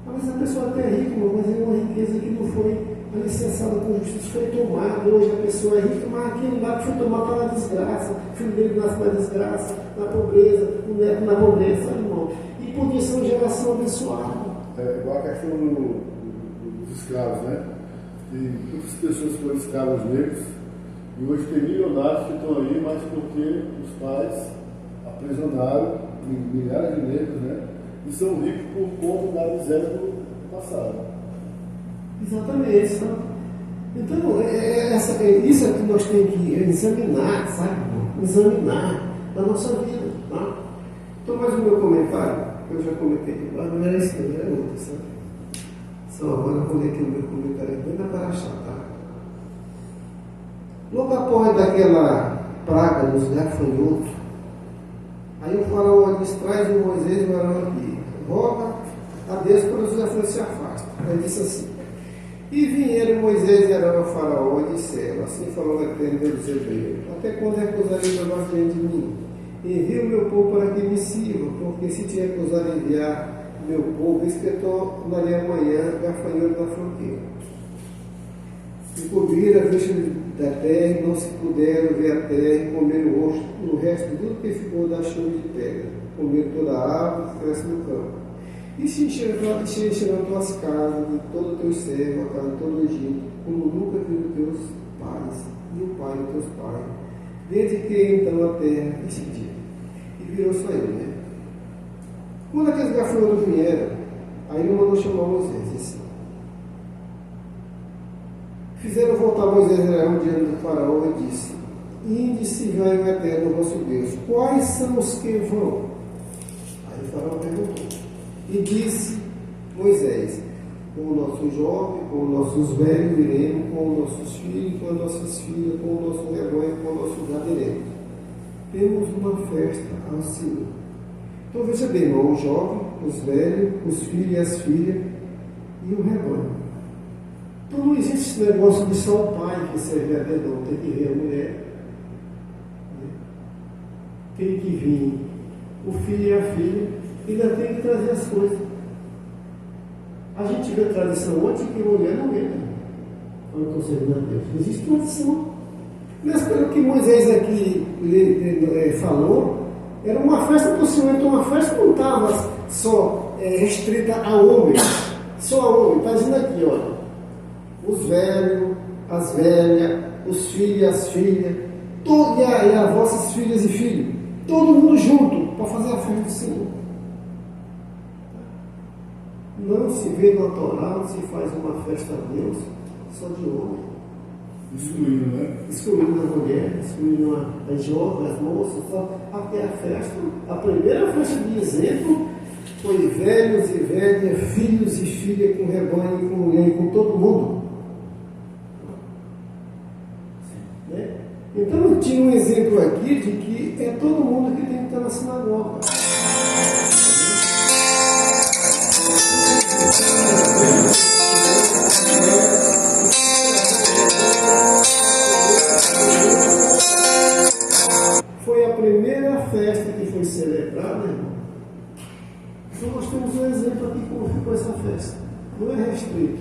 S2: Mas a pessoa até é rica, mas é uma riqueza que não foi licenciada com justiça, foi tomada. Hoje a pessoa é rica, mas aquele lá que foi tomado está na desgraça. O filho dele nasce na desgraça, na pobreza, o neto na pobreza, irmão. E podia ser uma geração abençoada.
S5: É igual a questão dos escravos, né? E muitas pessoas foram escravos negros. E hoje tem milionários que estão aí, mas porque os pais aprisionaram milhares de negros, né? E são ricos por conta da miséria do passado.
S2: Exatamente, sabe? Então, isso é que nós temos que examinar, sabe? Examinar na nossa vida. Tá? Então, mais o meu comentário, que eu já comentei aqui, mas não era isso, não era outro, sabe? Só agora eu coloquei o meu comentário bem na paraxá, tá? Logo após daquela praga dos gafanhotos, aí o faraó diz, traz o Moisés e o Arão aqui, roga a Deus para os gafanhotos se afastem. Ele disse assim, e vieram Moisés e Arão ao faraó e disseram, assim falou o Eterno Deus Hebreus, até quando recusareis a voz diante de mim? Envia o meu povo para que me sirva, porque se te recusar enviar meu povo, eis que eu tornarei amanhã gafanhoto na fronteira. E cobrir a vista da terra, e não se puderam ver a terra e comer o resto de tudo que ficou da chuva de pedra, comer toda a árvore que cresce no campo. E se encherão tuas casas, de todo o teu servo, a casa de todo o Egito, como nunca viram teus pais, e o pai de teus pais, desde que então a terra existiu. E virou saiu, né? Quando aqueles gafanhotos vieram, aí ele mandou chamar Moisés, disse, fizeram voltar Moisés e Arão diante do faraó e disse, inde-se vai o Eterno vosso Deus, quais são os que vão? Aí o faraó perguntou, e disse Moisés, com os nossos jovens, com os nossos velhos iremos, com os nossos filhos, com as nossas filhas, com o nosso rebanho, com o nosso gado iremos. Temos uma festa ao Senhor. Então veja bem, irmão, os jovens, os velhos, os filhos e as filhas e o rebanho. Então não existe esse negócio de só o pai que serve a Deus, não. Tem que ver a mulher, né? Tem que vir o filho e a filha, e ainda tem que trazer as coisas. A gente vê a tradição antes que mulher não entra quando estão servindo a Deus. Existe tradição. Mas pelo que Moisés aqui falou, era uma festa para o Senhor. Então a festa não estava só restrita a homens, só a homem. Está dizendo aqui, olha, os velhos, as velhas, os filhos e as filhas, e as vossas filhas e filhos, todo mundo junto para fazer a festa do Senhor. Não se vê na Torá, não se faz uma festa a Deus só de homem.
S5: Excluindo, né?
S2: Excluindo a mulher, excluindo as jovens, as moças, só até a festa. A primeira festa de exemplo foi velhos e velhas, filhos e filhas, com rebanho, com mulher, com todo mundo. Né? Então tinha um exemplo aqui de que é todo mundo que tem que estar na sinagoga. Foi a primeira festa que foi celebrada, irmão. Então nós temos um exemplo aqui como ficou essa festa. Não é restrito.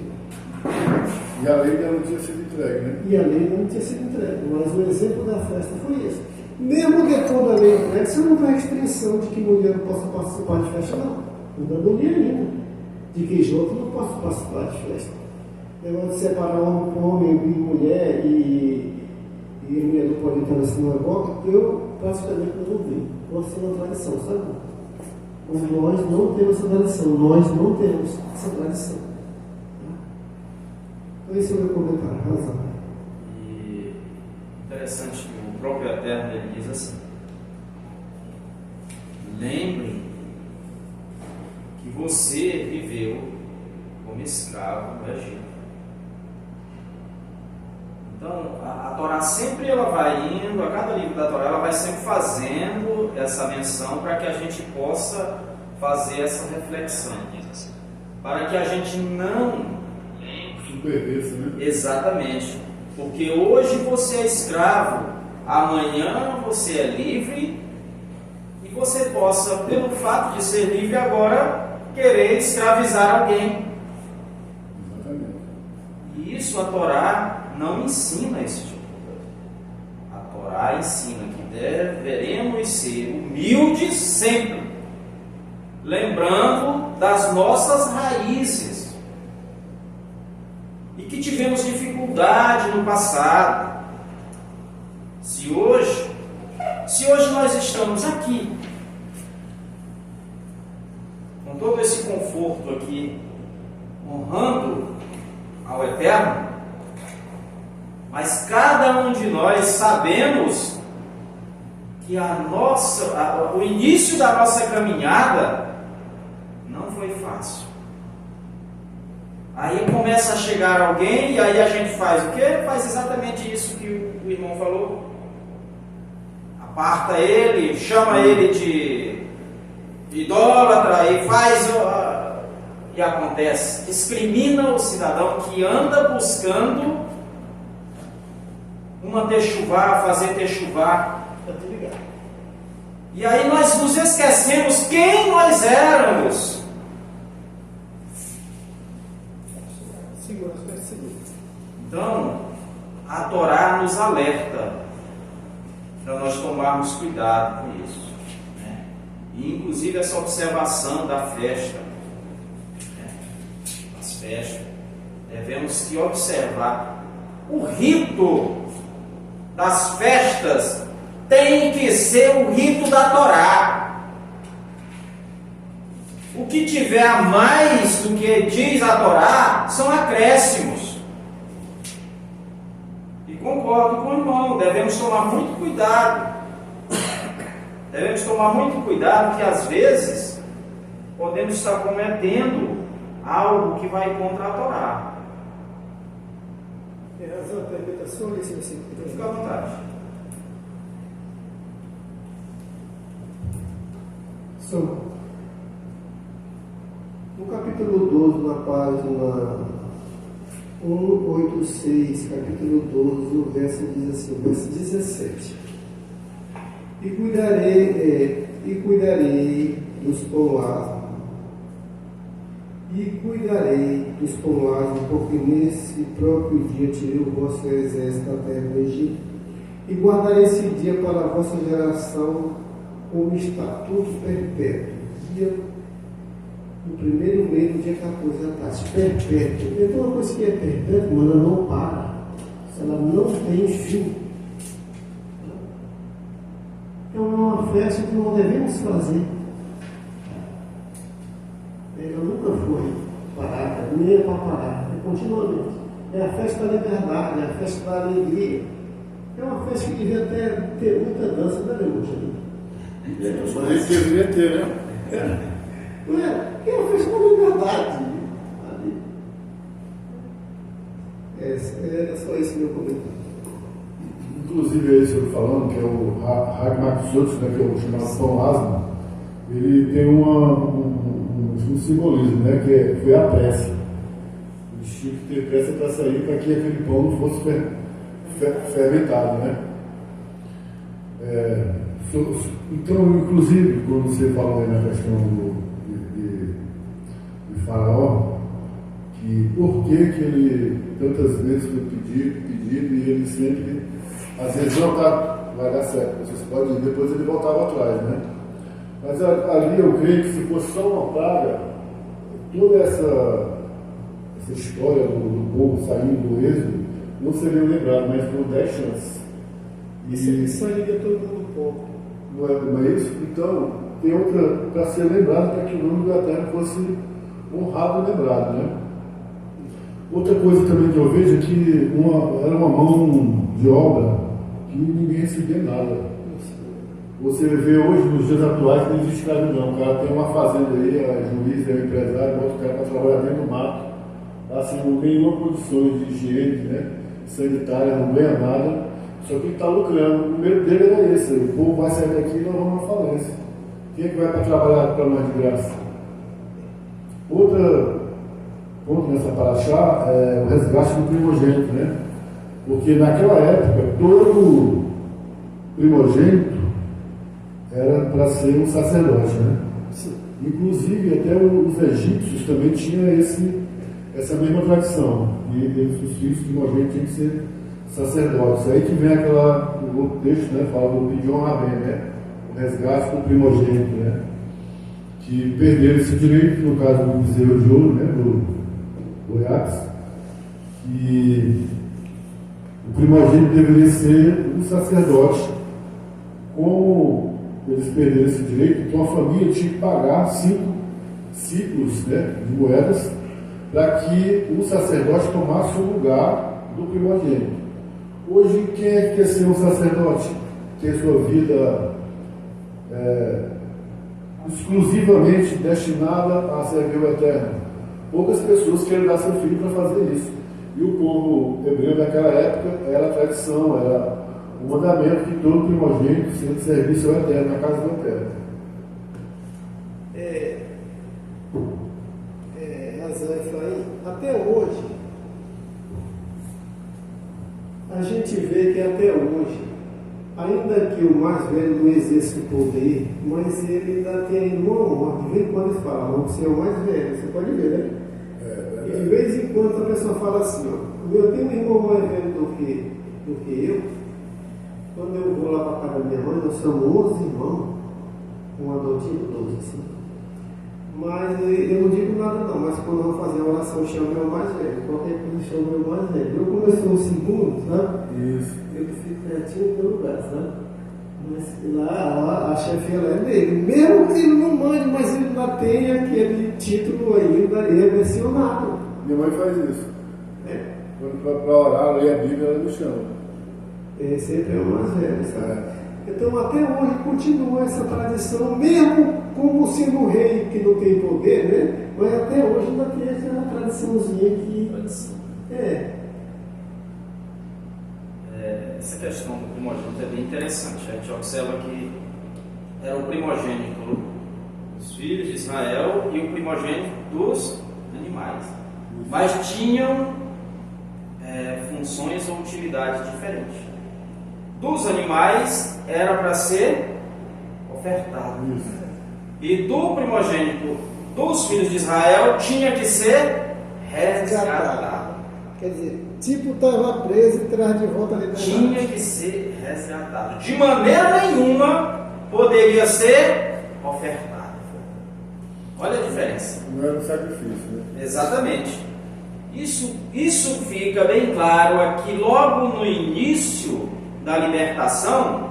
S5: E a lei ainda não tinha sido entregue, né?
S2: E a lei não tinha sido entregue, mas o exemplo da festa foi esse. Mesmo depois da lei do você não vai restrição de que mulher não possa participar de festa, não. Não dá mulher ainda. De que junto não posso participar de festa. Negócio de separar homem e mulher e a mulher não pode entrar na sinagoga, eu praticamente não vi. Pode ser uma tradição, sabe? Mas nós não temos essa tradição. Nós não temos essa tradição. Então esse é o meu comentário, razão.
S3: E interessante que o próprio Eterno ele diz assim: lembrem que você viveu como escravo no Egito. Então, a Torá sempre ela vai indo, a cada livro da Torá ela vai sempre fazendo essa menção para que a gente possa fazer essa reflexão, para que a gente não
S5: Supervesse, né?
S3: exatamente, porque hoje você é escravo, amanhã você é livre, e você possa, pelo fato de ser livre agora, querer escravizar alguém.
S5: Exatamente.
S3: E isso a Torá não ensina esse tipo de coisa. A Torá ensina que deveremos ser humildes sempre, lembrando das nossas raízes, e que tivemos dificuldade no passado. Se hoje nós estamos aqui, com todo esse conforto aqui, honrando ao Eterno, mas cada um de nós sabemos que o início da nossa caminhada não foi fácil. Aí começa a chegar alguém e aí a gente faz o quê? Faz exatamente isso que o irmão falou. Aparta ele, chama ele de idólatra e faz e acontece. Discrimina o cidadão que anda buscando uma techuvá, fazer techuvá. E aí nós nos esquecemos quem nós éramos. Então, a Torá nos alerta para nós tomarmos cuidado com isso, né? E inclusive essa observação da festa, né? As festas, devemos que observar o rito das festas. Tem que ser o rito da Torá. O que tiver a mais do que diz a Torá são acréscimos. E concordo com o irmão, devemos tomar muito cuidado. Devemos tomar muito cuidado, que às vezes podemos estar cometendo algo que vai contra a Torá.
S2: Tem razão, a interpretação desse versículo.
S3: Fica à vontade.
S2: No capítulo 12, na página 186, capítulo 12, o verso diz assim, o verso 17: E cuidarei dos pão asmos, porque nesse próprio dia tirei o vosso exército da terra do Egito, e guardarei esse dia para a vossa geração como estatuto perpétuo. No primeiro mês do dia 14 da tarde, perpétuo. Então, uma coisa que é perpétua, mas ela não para, ela não tem fim. Então, é uma festa que nós devemos fazer. Ela nunca foi parada, nem é para parar, é continuamente. É a festa da liberdade, é a festa da alegria. É uma festa que devia ter muita dança, não é, Lúcia?
S5: Mas ele deveria ter, né?
S2: Não é? Que é uma festa da liberdade. É só esse meu comentário.
S5: Inclusive, aí, senhor falando, que é o Hag Maxutz, né, que é o chamado pão asno, ele tem um simbolismo, né, que foi a pressa. O Chico ter pressa para sair para que aquele pão não fosse fermentado, né? Então, inclusive, quando você falou aí na questão de Faraó, que por que ele tantas vezes foi pedido e ele sempre, às vezes, não está vai dar certo, vocês podem ir. Depois ele voltava atrás, né? Mas ali eu creio que se fosse só uma praga, toda essa história do povo saindo do êxodo não seria lembrado, mas foram 10 chances.
S2: Isso sairia todo mundo pouco.
S5: Não é isso? Então, tem outra para ser lembrado, para que o nome do Eterno fosse honrado e lembrado, né? Outra coisa também que eu vejo é que era uma mão de obra que ninguém recebia nada. Você vê hoje, nos dias atuais, que não existe escravidão. O cara tem uma fazenda aí, é juiz, é empresário, bota o cara para trabalhar dentro do mato, assim, não tem nenhuma condições de higiene, né? Sanitária, não ganha nada, só que ele está lucrando. O medo dele era esse: o povo vai sair daqui e nós vamos à falência. Quem é que vai para trabalhar para nós de graça? Outra ponto nessa paraxá é o resgate do primogênito, né? Porque naquela época todo primogênito era para ser um sacerdote, né? Sim. Inclusive até os egípcios também tinham essa mesma tradição, e os filhos primogênitos tinham que ser sacerdotes. Aí que vem o outro texto, né? Fala do Pidyon Rabén, né? O resgate do primogênito, né? Que perderam esse direito, no caso do bezerro de ouro, né? Do Goiás, que o primogênito deveria ser um sacerdote. Como eles perderam esse direito, então a família tinha que pagar 5 ciclos, né, de moedas para que o sacerdote tomasse o lugar do primogênito. Hoje, quem é que quer ser um sacerdote? Ter sua vida exclusivamente destinada a servir o Eterno. Poucas pessoas querem dar seu filho para fazer isso. E o povo hebreu naquela época era a tradição, era o mandamento que todo primogênito servisse ao Eterno, na casa do Eterno.
S2: Razão, Efraim, até hoje, a gente vê que até hoje, ainda que o mais velho não exerça o poder, mas ele ainda tem uma honra. De vez em quando eles falam: você é o mais velho, você pode ver, né? E de vez em quando a pessoa fala assim: ó, eu tenho um irmão mais velho do que eu. Quando eu vou lá para a casa da minha mãe, nós somos 11 irmãos, um adotivo, 12, assim. Mas eu não digo nada não, mas quando eu vou fazer a oração, eu chamo meu mais velho. Qualquer coisa eu chamo meu mais velho. Eu, como eu sou o segundo, sabe? Isso. Eu fico quietinho no meu lugar, sabe? Mas lá a chefia lá é dele. Mesmo que ele não mande, mas ele ainda tem aquele título ainda, ele é mencionado.
S5: Minha mãe faz isso. Quando para orar, ler a Bíblia, ela me chama.
S2: Sempre é o mais velho, sabe? Então até hoje continua essa tradição, mesmo como sendo um rei que não tem poder, né? Mas até hoje ainda tem aquela tradiçãozinha que...
S3: Essa questão do primogênito é bem interessante. A gente observa que era o primogênito dos filhos de Israel e o primogênito dos animais. Mas tinham funções ou utilidades diferentes. Dos animais era para ser ofertado. E do primogênito dos filhos de Israel tinha que ser resgatado.
S2: Quer dizer, tipo estava preso e traz de volta ali.
S3: Tinha que ser resgatado. De maneira nenhuma poderia ser ofertado. Olha a diferença.
S5: Não era um sacrifício, né?
S3: Exatamente. Isso fica bem claro aqui logo no início da libertação,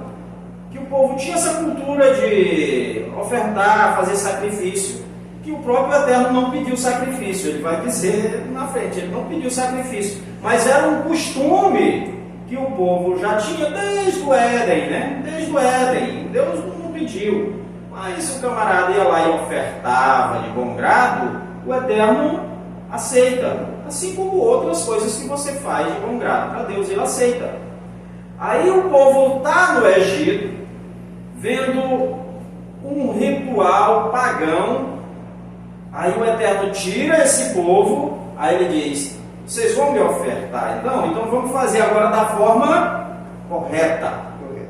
S3: que o povo tinha essa cultura de ofertar, fazer sacrifício, que o próprio Eterno não pediu sacrifício. Ele vai dizer na frente, ele não pediu sacrifício, mas era um costume que o povo já tinha desde o Éden, né? Desde o Éden, Deus não pediu, mas o camarada ia lá e ofertava de bom grado, o Eterno aceita, assim como outras coisas que você faz de bom grado para Deus, ele aceita. Aí o povo está no Egito, vendo um ritual pagão. Aí o Eterno tira esse povo, aí ele diz: vocês vão me ofertar? Então vamos fazer agora da forma correta.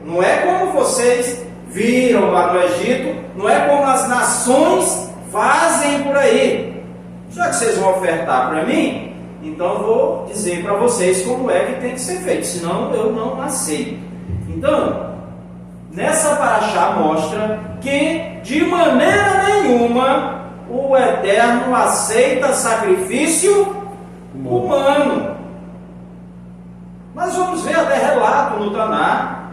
S3: Não é como vocês viram lá no Egito, não é como as nações fazem por aí. Já que vocês vão ofertar para mim, então vou dizer para vocês como é que tem que ser feito, senão eu não aceito. Então, nessa paraxá mostra que de maneira nenhuma o Eterno aceita sacrifício humano. Nós vamos ver até relato no Taná,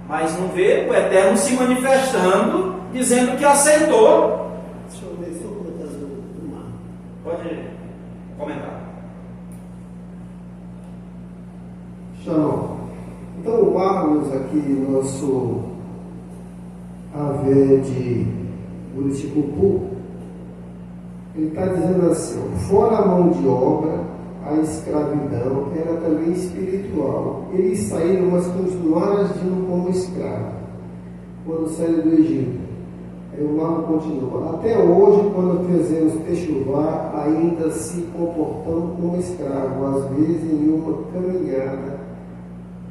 S3: mas não vê o Eterno se manifestando, dizendo que aceitou.
S1: Deixa eu ver se eu vou trazer do mar.
S3: Pode comentar.
S2: Shalom. Então, o Marcos aqui, nosso AV de Buriticupu, ele está dizendo assim: fora a mão de obra, a escravidão era também espiritual. Eles saíram, mas continuaram agindo como escravos quando saíram do Egito. Aí o Marco continua: até hoje, quando fizemos techuvá, ainda se comportando como escravos, às vezes em uma caminhada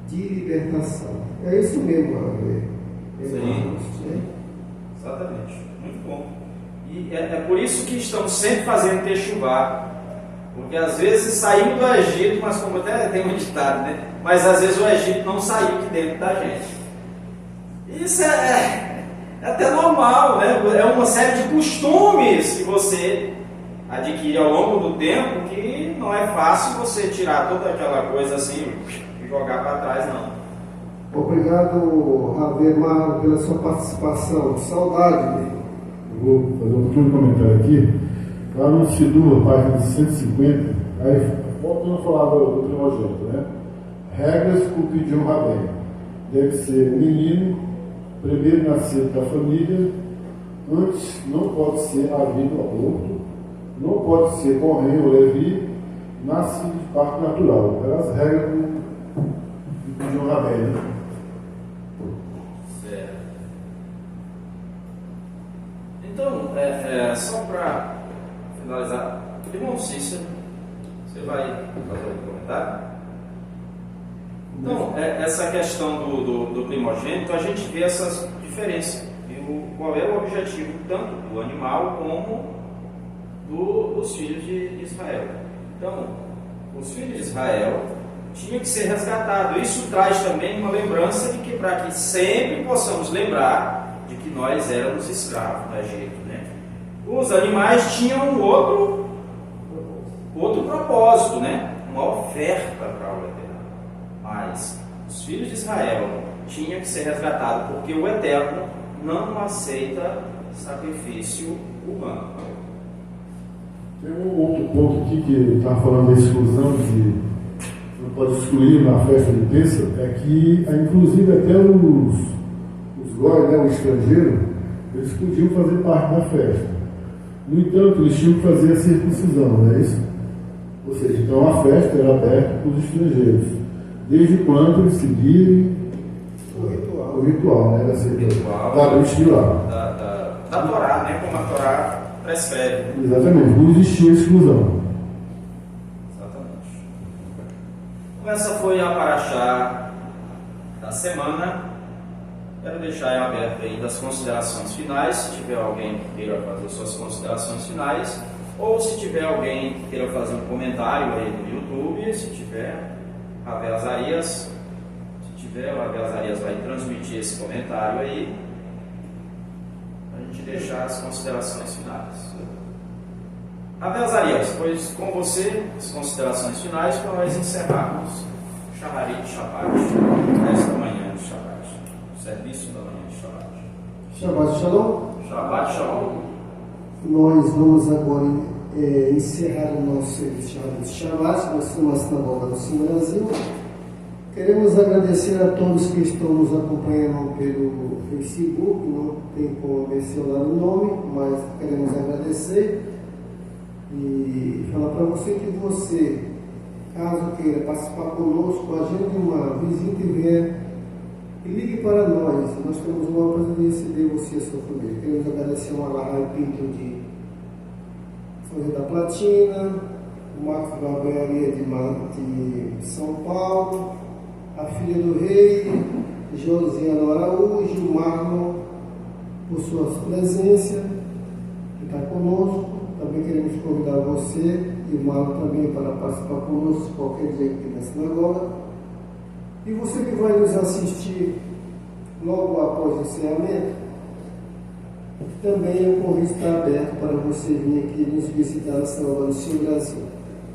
S2: de libertação. É isso mesmo,
S3: Sim. Exatamente. Muito bom. E é por isso que estamos sempre fazendo techuvá. Porque às vezes saímos do Egito, mas como até tem um ditado, né? Mas às vezes o Egito não saiu de dentro da gente. Isso é até normal, né? É uma série de costumes que você adquire ao longo do tempo que não é fácil você tirar toda aquela coisa assim e jogar para trás, não.
S2: Obrigado, Javier Marro, pela sua participação. Saudade dele.
S5: Eu vou fazer um pequeno comentário aqui. Lá no Sidur, página 150, aí voltando a falar do primogênito, né? Regras para o Pidyon Rabém. Deve ser menino, primeiro nascido da família, antes não pode ser havido aborto, não pode ser correio ou levi, nasce de parto natural. Eram as regras do Pidyon Rabém, né?
S3: Certo. Então, só para finalizar, irmão Cícero, você vai fazer um comentário? Então, essa questão do primogênito, a gente vê essas diferenças. E qual é o objetivo tanto do animal como dos filhos de Israel. Então, os filhos de Israel tinham que ser resgatados. Isso traz também uma lembrança de que, para que sempre possamos lembrar de que nós éramos escravos do Egito, né? Os animais tinham um outro propósito, né? Uma oferta para o Eterno. Mas os filhos de Israel tinham que ser resgatados porque o Eterno não aceita sacrifício humano.
S5: Tem um outro ponto aqui que estava falando da exclusão de não pode excluir na festa de Pêssego, é que inclusive até os goi, né, o estrangeiro, eles podiam fazer parte da festa. No entanto, eles tinham que fazer a circuncisão, não é isso? Ou seja, então a festa era aberta para os estrangeiros, desde quando eles seguirem o ritual, né? Da
S3: Torá, né? Como a Torá prescreve.
S5: Exatamente, não existia exclusão.
S3: Exatamente. Então, essa foi a paraxá da semana. Quero deixar em aberto ainda as considerações finais, se tiver alguém que queira fazer suas considerações finais, ou se tiver alguém que queira fazer um comentário aí no YouTube, se tiver, Ravel Azarias, o Ravel Azarias vai transmitir esse comentário aí, para a gente deixar as considerações finais. Ravel Azarias, pois com você, as considerações finais, para nós encerrarmos o Shaharit Shabbat, nesta manhã de Shabbat. Serviço da manhã de Shabbat.
S2: Shabbat Shalom.
S3: Shabbat Shalom.
S2: Nós vamos agora encerrar o nosso serviço de Shabbat. Nós estamos na sinagoga do Sim Brasil. Queremos agradecer a todos que estão nos acompanhando pelo Facebook. Não tem como mencionar o nome, mas queremos agradecer e falar para você que você, caso queira participar conosco, agende uma visita e venha. E ligue para nós, nós temos uma prazer de receber você e a sua família. Queremos agradecer ao Alarai Pinto de São José da Platina, o Marcos Barbearia de São Paulo, a filha do rei, Josiano Araújo, o Marlon, por sua presença, que está conosco. Também queremos convidar você e o Marlon também para participar conosco qualquer dia aqui na sinagoga. E você que vai nos assistir logo após o encerramento, também o convite está aberto para você vir aqui nos visitar na Sinagoga do Senhor Brasil.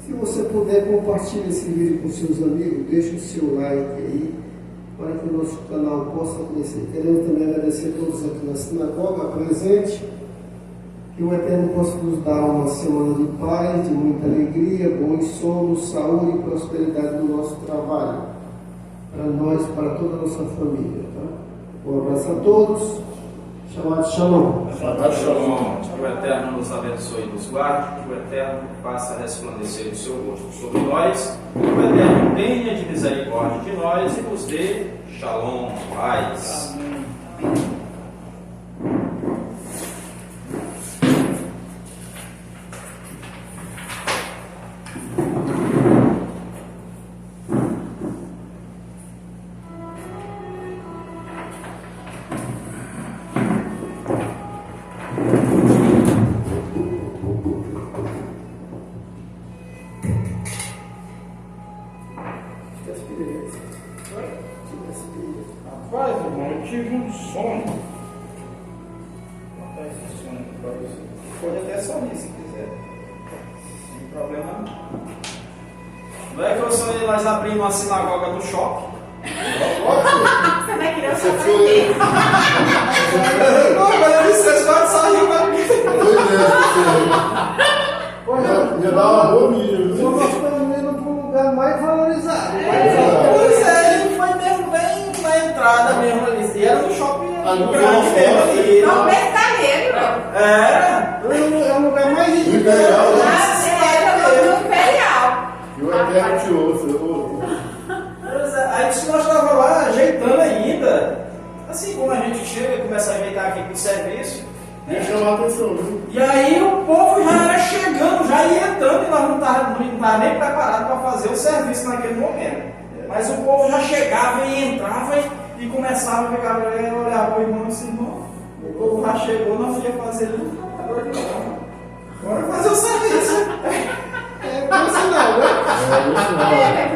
S2: Se você puder, compartilhe esse vídeo com seus amigos, deixe o seu like aí, para que o nosso canal possa crescer. Queremos também agradecer a todos aqui na sinagoga presente, que o Eterno possa nos dar uma semana de paz, de muita alegria, bons sonos, saúde e prosperidade no nosso trabalho, para nós, para toda a nossa família. Tá? Um abraço a todos, chamado Shalom.
S3: Shabbat Shalom. Que o Eterno nos abençoe e nos guarde, que o Eterno faça resplandecer o seu rosto sobre nós, que o Eterno tenha de misericórdia de nós e nos dê Shalom, paz.
S6: Rapaz, irmão, eu tive um sonho. Vou contar esse sonho aqui para você.
S3: Pode até sorrir se quiser. Sem problema não. Não é que eu sonhei nós abrindo uma sinagoga do shopping.
S7: Você vai querer aprender.
S3: Não, mas eu disse, vocês podem sorrir pra mim.
S5: Ia dar uma boa mídia.
S2: Só nós estamos indo para um lugar mais valorizado.
S3: Pois é, ele foi mesmo bem na entrada mesmo ali. E era no shopping grande mesmo ali.
S7: Não, mercadeiro.
S3: É um lugar mais rico.
S5: Imperial,
S7: No Imperial.
S5: E o Eterno te ouça.
S3: Pois é, aí disse que nós estávamos lá ajeitando ainda. Assim como a gente chega e começa a ajeitar aqui com o serviço.
S5: Ia chamar a atenção, viu?
S3: E aí o povo já era chegando, já ia entrando e nós não estávamos nem preparados para fazer o serviço naquele momento. Mas o povo já chegava e entrava e começava a ficar olhar para o irmão assim, irmão, o povo já chegou, nós ia fazer agora fazer o serviço.
S2: É bom sinal, né?
S5: É, isso não.